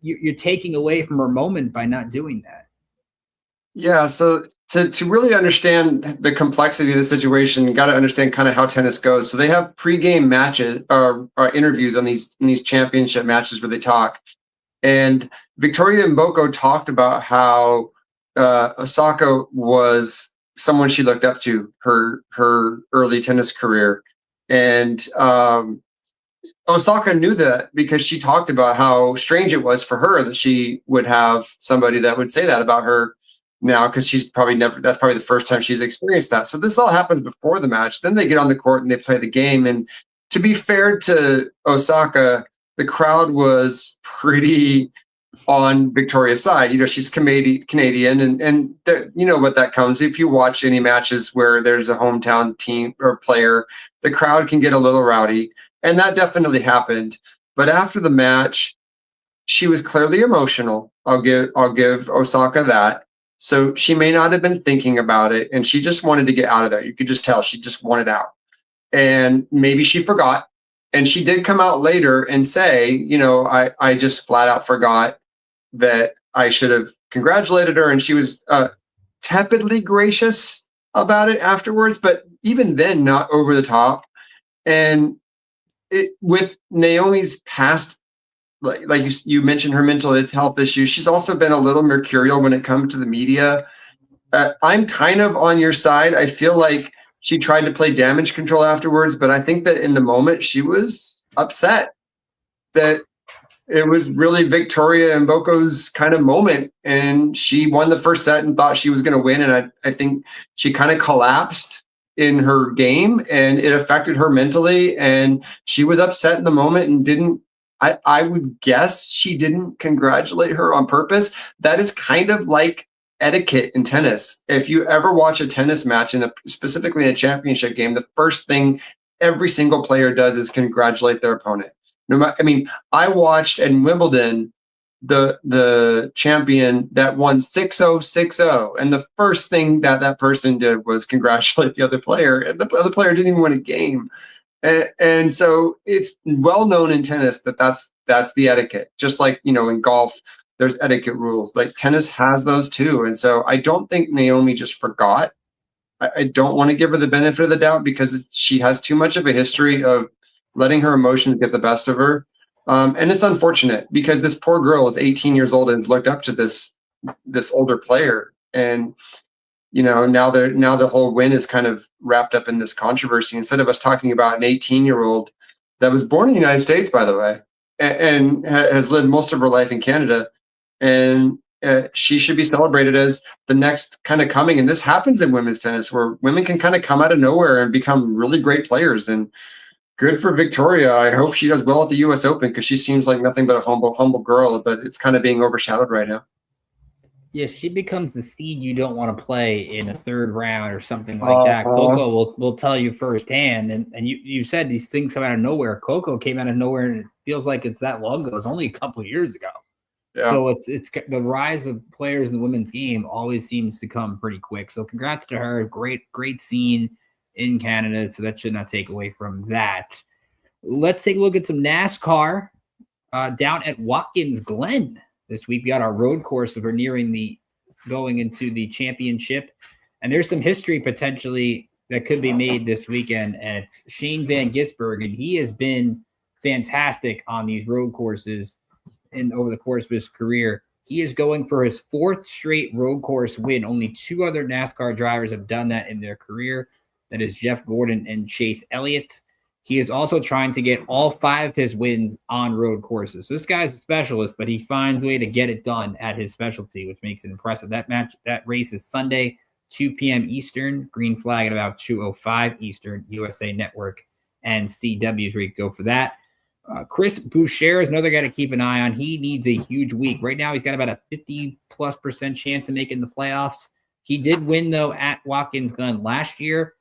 Speaker 1: You're taking away from her moment by not doing that.
Speaker 4: Yeah, so to really understand the complexity of the situation, you got to understand kind of how tennis goes. So they have pregame matches or interviews on these championship matches where they talk. And Victoria Mboko talked about how Osaka was someone she looked up to her early tennis career, and Osaka knew that because she talked about how strange it was for her that she would have somebody that would say that about her now, because that's probably the first time she's experienced that. So this all happens before the match. Then they get on the court and they play the game. And to be fair to Osaka, the crowd was pretty on Victoria's side. She's Canadian, and you know what that comes. If you watch any matches where there's a hometown team or player, the crowd can get a little rowdy. And that definitely happened. But after the match, she was clearly emotional. I'll give Osaka that. So she may not have been thinking about it, and she just wanted to get out of there. You could just tell she just wanted out. And maybe she forgot. And she did come out later and say, I just flat out forgot that I should have congratulated her. And she was tepidly gracious about it afterwards, but even then, not over the top. And with Naomi's past, like you mentioned her mental health issues, she's also been a little mercurial when it comes to the media. I'm kind of on your side. I feel like she tried to play damage control afterwards, but I think that in the moment she was upset that it was really Victoria Mboko's kind of moment, and she won the first set and thought she was going to win. And I think she kind of collapsed in her game, and it affected her mentally, and she was upset in the moment and didn't. I would guess she didn't congratulate her on purpose. That is kind of like etiquette in tennis. If you ever watch a tennis match, specifically in a championship game, the first thing every single player does is congratulate their opponent. No matter, I mean, I watched in Wimbledon the champion that won 6-0, 6-0, and the first thing that person did was congratulate the other player, and the other player didn't even win a game. And so it's well known in tennis that that's the etiquette. Just like, in golf, there's etiquette rules. Like tennis has those too. And so I don't think Naomi just forgot. I don't want to give her the benefit of the doubt because she has too much of a history of letting her emotions get the best of her. And it's unfortunate because this poor girl is 18 years old and has looked up to this older player. And now the whole win is kind of wrapped up in this controversy instead of us talking about an 18-year-old that was born in the United States, by the way, and has lived most of her life in Canada. And she should be celebrated as the next kind of coming. And this happens in women's tennis where women can kind of come out of nowhere and become really great players. And good for Victoria. I hope she does well at the U.S. Open because she seems like nothing but a humble girl, but it's kind of being overshadowed right now.
Speaker 1: Yes, she becomes the seed you don't want to play in a third round or something like that. Coco will tell you firsthand. And you said these things come out of nowhere. Coco came out of nowhere, and it feels like it's that long ago. It's only a couple of years ago. Yeah. So it's the rise of players in the women's game always seems to come pretty quick. So congrats to her. Great scene in Canada. So that should not take away from that. Let's take a look at some NASCAR down at Watkins Glen. This week we got our road course of going into the championship. And there's some history potentially that could be made this weekend. And it's Shane Van Gisbergen. He has been fantastic on these road courses over the course of his career. He is going for his fourth straight road course win. Only two other NASCAR drivers have done that in their career. That is Jeff Gordon and Chase Elliott. He is also trying to get all five of his wins on road courses. So this guy's a specialist, but he finds a way to get it done at his specialty, which makes it impressive. That race is Sunday, 2 p.m. Eastern, green flag at about 2:05 Eastern, USA Network and CW is where you can go for that. Chris Boucher is another guy to keep an eye on. He needs a huge week. Right now, he's got about a 50+% chance of making the playoffs. He did win, though, at Watkins Glen last year.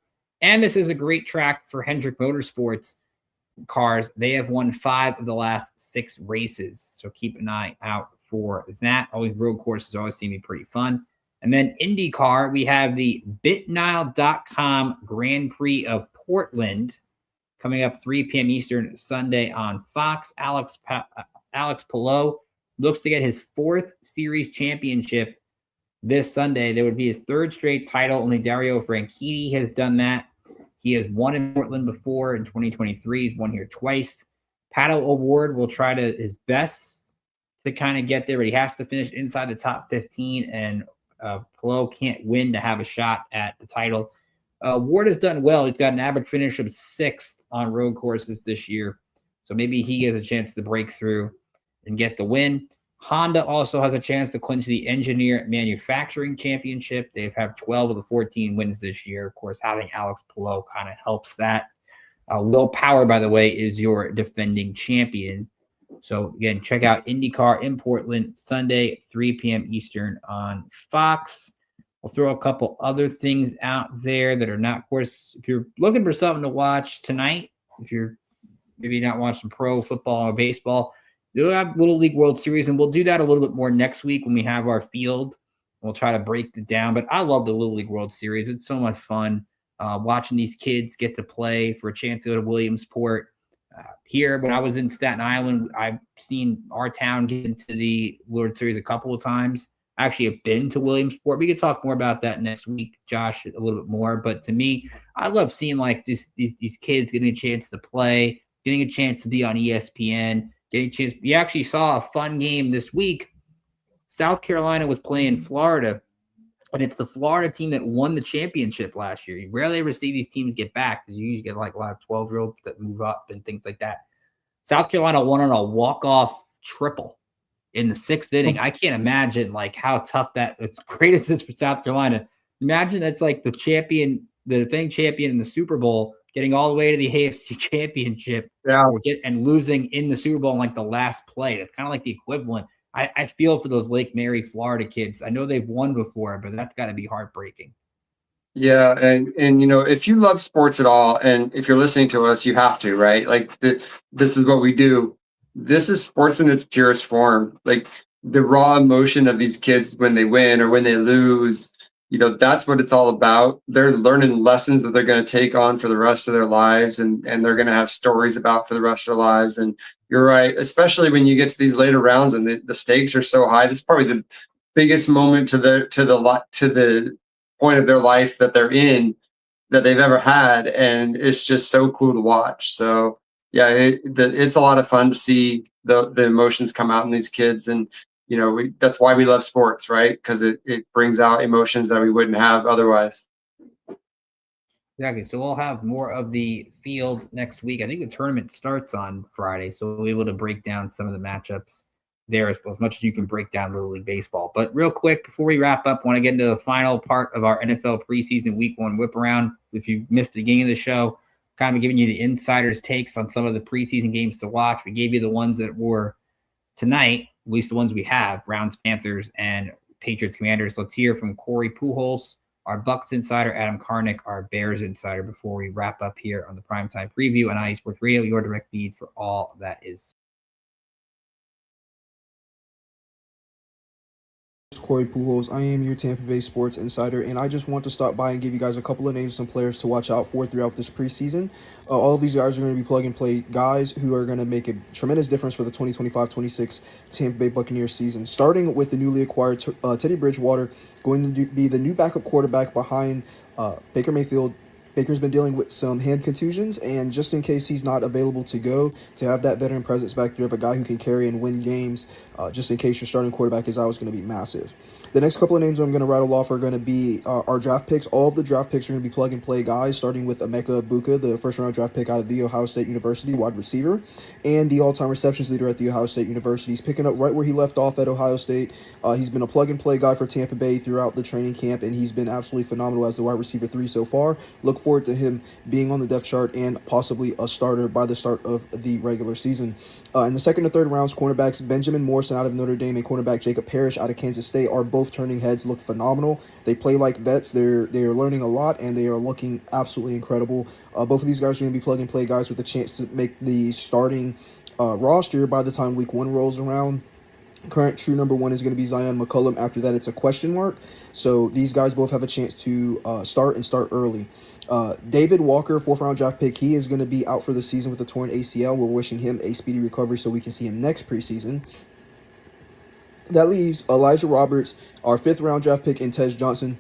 Speaker 1: And this is a great track for Hendrick Motorsports cars. They have won 5 of the last 6 races. So keep an eye out for that. Always road courses always seem to be pretty fun. And then IndyCar, we have the BitNile.com Grand Prix of Portland coming up 3 p.m. Eastern Sunday on Fox. Alex Palou looks to get his 4th series championship this Sunday. There would be his 3rd straight title. Only Dario Franchitti has done that. He has won in Portland before in 2023. He's won here twice. Pato O'Ward will try his best to kind of get there, but he has to finish inside the top 15, and Palou can't win to have a shot at the title. Ward has done well. He's got an average finish of 6th on road courses this year, so maybe he has a chance to break through and get the win. Honda also has a chance to clinch the Engineer Manufacturing Championship. They've had 12 of the 14 wins this year. Of course, having Alex Palou kind of helps that. Will Power, by the way, is your defending champion. So, again, check out IndyCar in Portland, Sunday, 3 p.m. Eastern on Fox. We'll throw a couple other things out there that are not, of course, if you're looking for something to watch tonight, if you're maybe not watching pro football or baseball, we'll have Little League World Series, and we'll do that a little bit more next week when we have our field. We'll try to break it down, but I love the Little League World Series. It's so much fun watching these kids get to play for a chance to go to Williamsport. Here, when I was in Staten Island, I've seen our town get into the World Series a couple of times. I actually have been to Williamsport. We could talk more about that next week, Josh, a little bit more. But to me, I love seeing like these kids getting a chance to play, getting a chance to be on ESPN. You actually saw a fun game this week. South Carolina was playing Florida, and it's the Florida team that won the championship last year. You rarely ever see these teams get back because you usually get like a lot of 12-year-olds that move up and things like that. South Carolina won on a walk-off triple in the 6th inning. I can't imagine like how tough that. As great as this for South Carolina, imagine that's like the champion, the defending champion in the Super Bowl, getting all the way to the AFC Championship, and losing in the Super Bowl in like the last play. That's kind of like the equivalent. I feel for those Lake Mary, Florida kids. I know they've won before, but that's got to be heartbreaking.
Speaker 4: Yeah, and if you love sports at all, and if you're listening to us, you have to, right? Like this is what we do. This is sports in its purest form. Like the raw emotion of these kids when they win or when they lose, that's what it's all about. They're learning lessons that they're going to take on for the rest of their lives, and they're going to have stories about for the rest of their lives. And you're right, especially when you get to these later rounds and the stakes are so high. This is probably the biggest moment to the point of their life that they're in that they've ever had, and it's just so cool to watch. So yeah, it's a lot of fun to see the emotions come out in these kids, and that's why we love sports, right? Because it brings out emotions that we wouldn't have otherwise.
Speaker 1: Exactly. So we'll have more of the field next week. I think the tournament starts on Friday, so we'll be able to break down some of the matchups there as much as you can break down Little League Baseball. But real quick, before we wrap up, I want to get into the final part of our NFL preseason Week 1 whip around. If you missed the beginning of the show, kind of giving you the insiders' takes on some of the preseason games to watch. We gave you the ones that were tonight, at least the ones we have, Browns, Panthers, and Patriots, Commanders. Let's hear from Corey Pujols, our Bucks insider, Adam Karnick, our Bears insider, before we wrap up here on the Primetime Preview on IE Sports Radio, your direct feed for all that is.
Speaker 11: Corey Pujols. I am your Tampa Bay sports insider, and I just want to stop by and give you guys a couple of names of some players to watch out for throughout this preseason. All of these guys are going to be plug-and-play guys who are going to make a tremendous difference for the 2025-26 Tampa Bay Buccaneers season. Starting with the newly acquired Teddy Bridgewater, going to be the new backup quarterback behind Baker Mayfield. Baker's been dealing with some hand contusions, and just in case he's not available to go, to have that veteran presence back there of a guy who can carry and win games, just in case your starting quarterback is out, is going to be massive. The next couple of names I'm going to rattle off are going to be our draft picks. All of the draft picks are going to be plug-and-play guys, starting with Emeka Egbuka, the first-round draft pick out of The Ohio State University, wide receiver, and the all-time receptions leader at The Ohio State University. He's picking up right where he left off at Ohio State. He's been a plug-and-play guy for Tampa Bay throughout the training camp, and he's been absolutely phenomenal as the wide receiver 3 so far. Look forward to him being on the depth chart and possibly a starter by the start of the regular season. In the second and third rounds, cornerbacks Benjamin Morrison out of Notre Dame and cornerback Jacob Parrish out of Kansas State are both turning heads, look phenomenal. They play like vets. They are learning a lot, and they are looking absolutely incredible. Both of these guys are going to be plug-and-play guys with a chance to make the starting roster by the time Week 1 rolls around. Current true number 1 is going to be Zion McCollum. After that, it's a question mark. So these guys both have a chance to start early. David Walker, 4th-round draft pick, he is going to be out for the season with a torn ACL. We're wishing him a speedy recovery so we can see him next preseason. That leaves Elijah Roberts, our 5th-round draft pick, and Tej Johnson,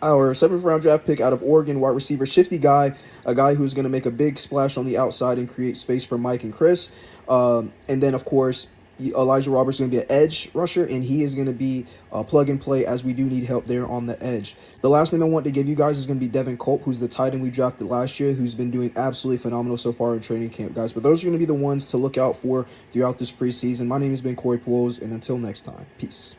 Speaker 11: our 7th-round draft pick out of Oregon, wide receiver, shifty guy, a guy who's going to make a big splash on the outside and create space for Mike and Chris. And then, of course, Elijah Roberts is going to be an edge rusher, and he is going to be plug and play as we do need help there on the edge. The last name I want to give you guys is going to be Devin Culp, who's the tight end we drafted last year, who's been doing absolutely phenomenal so far in training camp, guys. But those are going to be the ones to look out for throughout this preseason. My name has been Corey Pujols, and until next time, peace.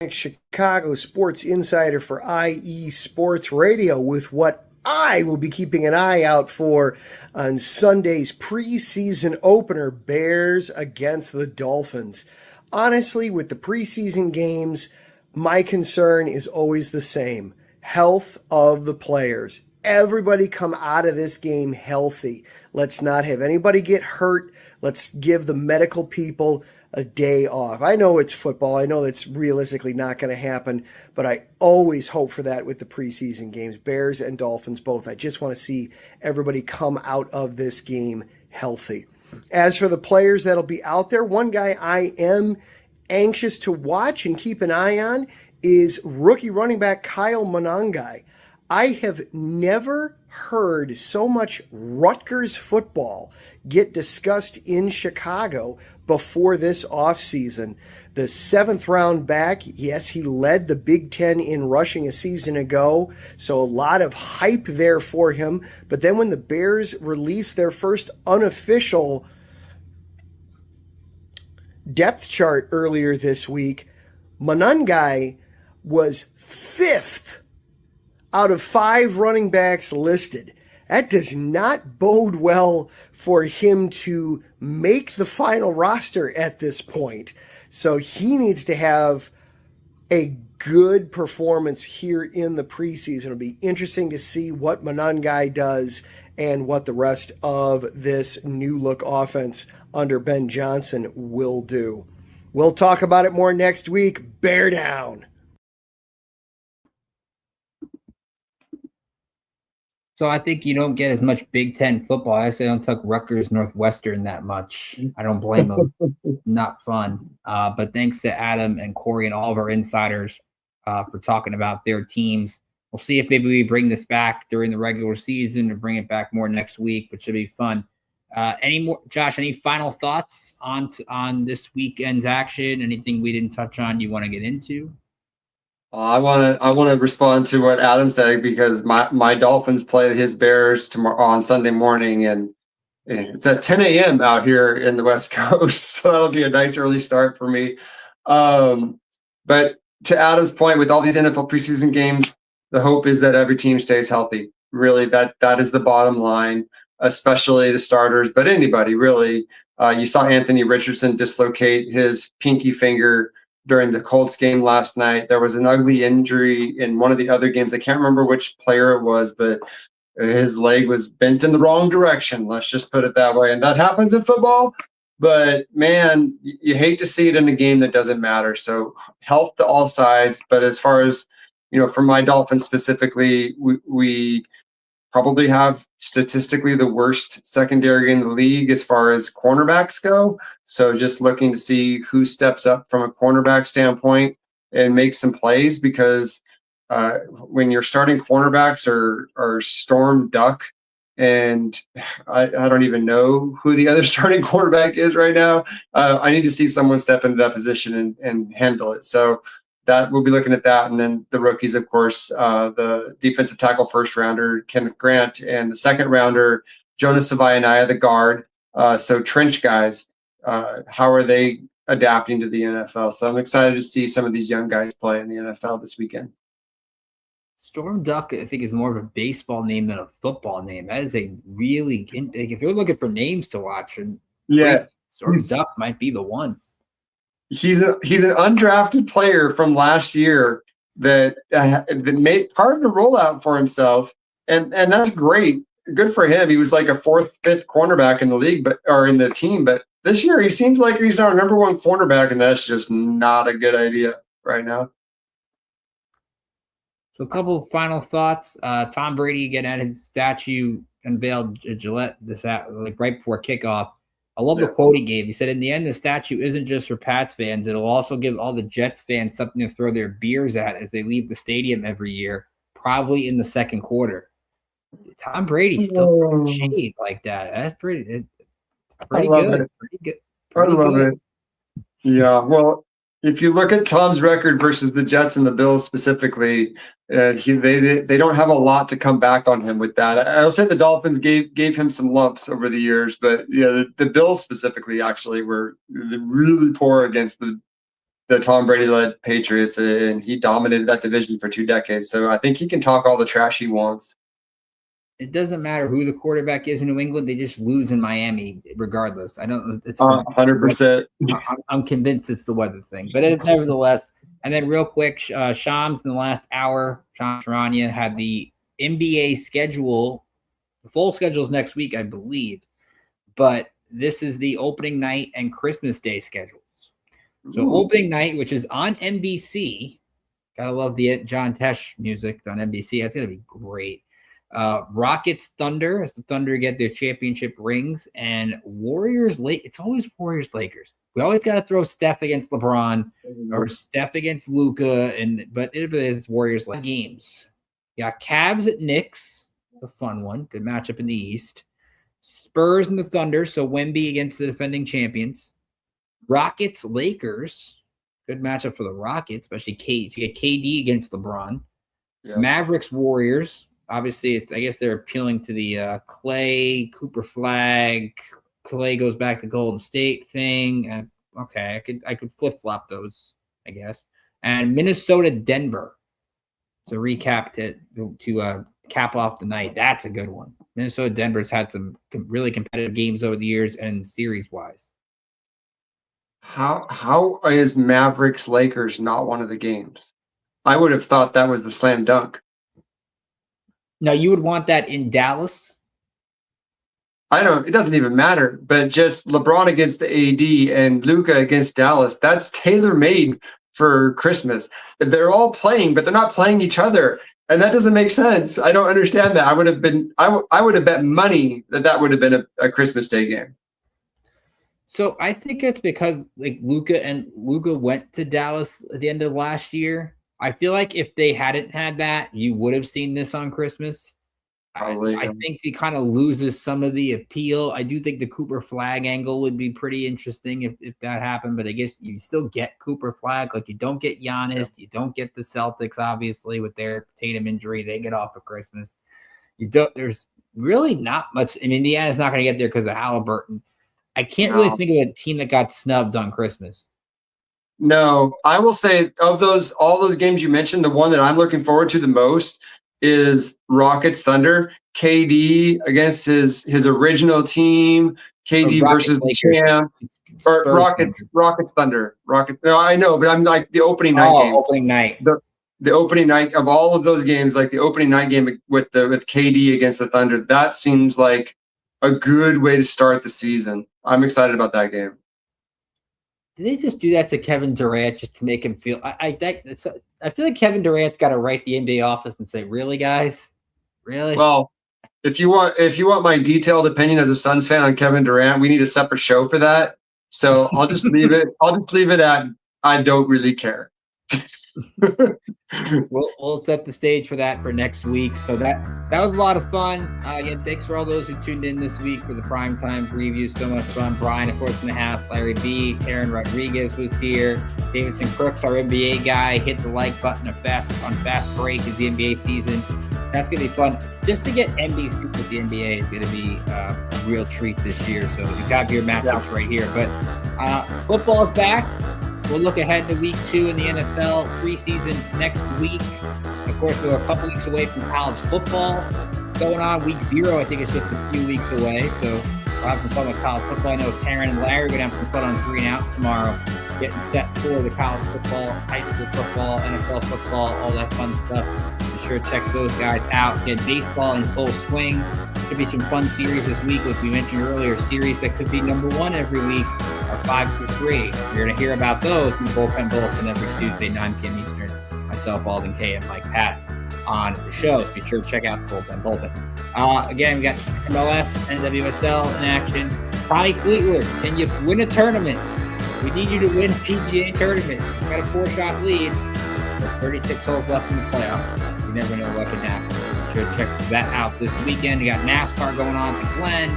Speaker 12: Chicago sports insider for IE Sports Radio with what I will be keeping an eye out for on Sunday's preseason opener, Bears against the Dolphins. Honestly, with the preseason games, my concern is always the same: health of the players. Everybody come out of this game healthy. Let's not have anybody get hurt. Let's give the medical people a day off. I know it's football. I know that's realistically not going to happen, but I always hope for that with the preseason games. Bears and Dolphins both. I just want to see everybody come out of this game healthy. As for the players that'll be out there, one guy I am anxious to watch and keep an eye on is rookie running back Kyle Monangai. I have never heard so much Rutgers football get discussed in Chicago before this offseason. The 7th-round back, yes, he led the Big Ten in rushing a season ago, so a lot of hype there for him. But then when the Bears released their first unofficial depth chart earlier this week, Monangai was 5th out of 5 running backs listed. That does not bode well for him to make the final roster at this point. So he needs to have a good performance here in the preseason. It'll be interesting to see what Monangai does and what the rest of this new look offense under Ben Johnson will do. We'll talk about it more next week. Bear down.
Speaker 1: So I think you don't get as much Big Ten football. I say don't tuck Rutgers Northwestern that much. I don't blame them. Not fun. But thanks to Adam and Corey and all of our insiders for talking about their teams. We'll see if maybe we bring this back during the regular season or bring it back more next week, but should be fun. Josh, any final thoughts on this weekend's action? Anything we didn't touch on you want to get into?
Speaker 4: I want to respond to what Adam said, because my Dolphins play his Bears tomorrow on Sunday morning, and it's at 10 a.m. out here in the West Coast, so that'll be a nice early start for me. But to Adam's point, with all these NFL preseason games, the hope is that every team stays healthy. Really, that is the bottom line, especially the starters, but anybody really. You saw Anthony Richardson dislocate his pinky finger during the Colts game last night. There was an ugly injury in one of the other games. I can't remember which player it was, but his leg was bent in the wrong direction. Let's just put it that way. And that happens in football. But, man, you hate to see it in a game that doesn't matter. So health to all sides. But as far as, for my Dolphins specifically, we probably have statistically the worst secondary in the league as far as cornerbacks go. So just looking to see who steps up from a cornerback standpoint and makes some plays, because when your starting cornerbacks are Storm Duck, and I don't even know who the other starting quarterback is right now. I need to see someone step into that position and handle it. So that we'll be looking at that. And then the rookies, of course, the defensive tackle first rounder, Kenneth Grant, and the second rounder, Jonas Savaianaya, the guard. So trench guys, how are they adapting to the NFL? So I'm excited to see some of these young guys play in the NFL this weekend.
Speaker 1: Storm Duck, I think, is more of a baseball name than a football name. That is a really, if you're looking for names to watch, and Storm Duck might be the one.
Speaker 4: He's an undrafted player from last year that made part of the rollout for himself, and that's great. Good for him. He was like a fourth, fifth cornerback in the league, or in the team. But this year, he seems like he's our number one cornerback, and that's just not a good idea right now.
Speaker 1: So a couple of final thoughts. Tom Brady again had his statue unveiled at Gillette right before kickoff. I love the quote he gave. He said, "In the end, the statue isn't just for Pats fans. It'll also give all the Jets fans something to throw their beers at as they leave the stadium every year, probably in the second quarter." Tom Brady still throwing shade like that. That's pretty good. Pretty good.
Speaker 4: I love it. Yeah, well, if you look at Tom's record versus the Jets and the Bills specifically, they don't have a lot to come back on him with that. I'll say the Dolphins gave him some lumps over the years, but the Bills specifically actually were really poor against the Tom Brady-led Patriots, and he dominated that division for 2 decades. So I think he can talk all the trash he wants.
Speaker 1: It doesn't matter who the quarterback is in New England; they just lose in Miami, regardless. I don't. It's
Speaker 4: 100%.
Speaker 1: I'm convinced it's the weather thing, but nevertheless. And then, real quick, Shams in the last hour, Shams Charania had the NBA schedule. The full schedule is next week, I believe, but this is the opening night and Christmas Day schedules. So, opening night, which is on NBC. Gotta love the John Tesh music on NBC. That's gonna be great. Rockets Thunder, as the Thunder get their championship rings, and Warriors Lake. It's always Warriors Lakers. We always got to throw Steph against LeBron or Steph against Luka, but it is Warriors Lake games. You got Cavs at Knicks, a fun one, good matchup in the East. Spurs and the Thunder, so Wemby against the defending champions. Rockets Lakers, good matchup for the Rockets, especially KD. So you get KD against LeBron. Yeah. Mavericks Warriors. Obviously, I guess they're appealing to the Clay, Cooper Flag. Clay goes back to Golden State thing. And okay, I could flip-flop those, I guess. And Minnesota, Denver. So recap to cap off the night. That's a good one. Minnesota, Denver's had some really competitive games over the years and series-wise.
Speaker 4: How is Mavericks Lakers not one of the games? I would have thought that was the slam dunk.
Speaker 1: Now, you would want that in Dallas?
Speaker 4: It doesn't even matter, but just LeBron against the AD and Luka against Dallas, that's tailor-made for Christmas. They're all playing, but they're not playing each other. And that doesn't make sense. I don't understand that. I would have bet money that would have been a Christmas Day game.
Speaker 1: So I think it's because like Luka went to Dallas at the end of last year. I feel like if they hadn't had that, you would have seen this on Christmas.
Speaker 4: Probably.
Speaker 1: I think it kind of loses some of the appeal. I do think the Cooper Flag angle would be pretty interesting if that happened, but I guess you still get Cooper Flag. Like, you don't get Giannis, you don't get the Celtics, obviously, with their Tatum injury. They get off of Christmas. There's really not much. I mean, Indiana's not going to get there because of Halliburton. I can't really think of a team that got snubbed on Christmas.
Speaker 4: No, I will say of all those games you mentioned, the one that I'm looking forward to the most is Rockets Thunder. KD against his original team. KD versus the champ. Or Rockets Thunder. No, I know, but I'm like the opening night game.
Speaker 1: Opening night.
Speaker 4: The opening night of all of those games, like the opening night game with KD against the Thunder. That seems like a good way to start the season. I'm excited about that game.
Speaker 1: Did they just do that to Kevin Durant just to make him feel? I feel like Kevin Durant's got to write the NBA office and say, "Really, guys, really?"
Speaker 4: Well, if you want my detailed opinion as a Suns fan on Kevin Durant, we need a separate show for that. So I'll just leave it. I'll just leave it at I don't really care.
Speaker 1: We'll set the stage for that for next week. So that was a lot of fun. Again, thanks for all those who tuned in this week for the Primetime preview. So much fun. Brian, of course, in the house. Larry B. Aaron Rodriguez was here. Davidson Crooks, our NBA guy, hit the like button on fast break as the NBA season. That's going to be fun. Just to get NBC with the NBA is going to be a real treat this year. So you got your matchups right here. But football's back. We'll look ahead to week 2 in the NFL preseason next week. Of course, we're a couple weeks away from college football going on. Week 0, I think it's just a few weeks away. So we'll have some fun with college football. I know Taryn and Larry are going to have some fun on 3 and Out tomorrow, getting set for the college football, high school football, NFL football, all that fun stuff. Be sure to check those guys out. Get baseball in full swing. Should be some fun series this week, like we mentioned earlier. Series that could be number 1 every week are 5-3. You're going to hear about those in Bullpen Bulletin every Tuesday, 9 p.m. Eastern. Myself, Alden K, and Mike Pat on the show. Be sure to check out the Bullpen Bulletin. Again, we got MLS, NWSL in action. Tommy Fleetwood, can you win a tournament? We need you to win a PGA tournament. We've got a 4-shot lead. There's 36 holes left in the playoffs. You never know what can happen. Be sure to check that out this weekend. We got NASCAR going on in Glen,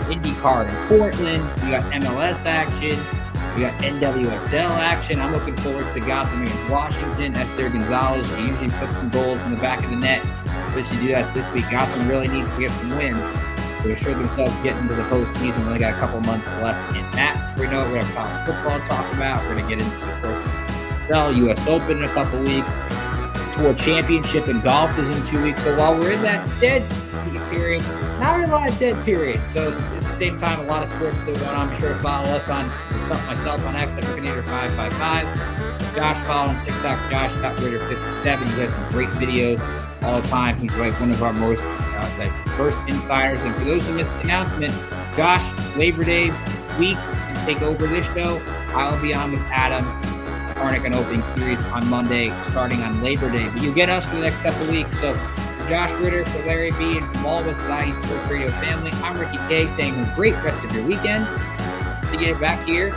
Speaker 1: IndyCar in Portland. We got MLS action. We got NWSL action. I'm looking forward to Gotham against Washington. Esther Gonzalez, she usually puts some goals in the back of the net. So she do that this week. Gotham really needs to get some wins to assure themselves getting into the postseason. We only got a couple months left in that. We know we're going to have college football to talk about. We're going to get into the first U.S. Open in a couple weeks. Tour Championship in golf is in 2 weeks. So while we're in that dead period, not really a lot of dead period. So at the same time, a lot of sports still going on. Be sure to follow us on myself on X at Rickinator555. Josh, follow on TikTok, Josh.Ritter57. You guys some great videos all the time. He's like one of our most diverse insiders. And for those who missed the announcement, Josh, Labor Day week, to take over this show. I'll be on with Adam Harnick on opening series on Monday, starting on Labor Day. But you'll get us for the next couple weeks. So for Josh Ritter, for Larry B, and from all of us at IE Sports Radio family, I'm Ricky K, saying a great rest of your weekend. See you back here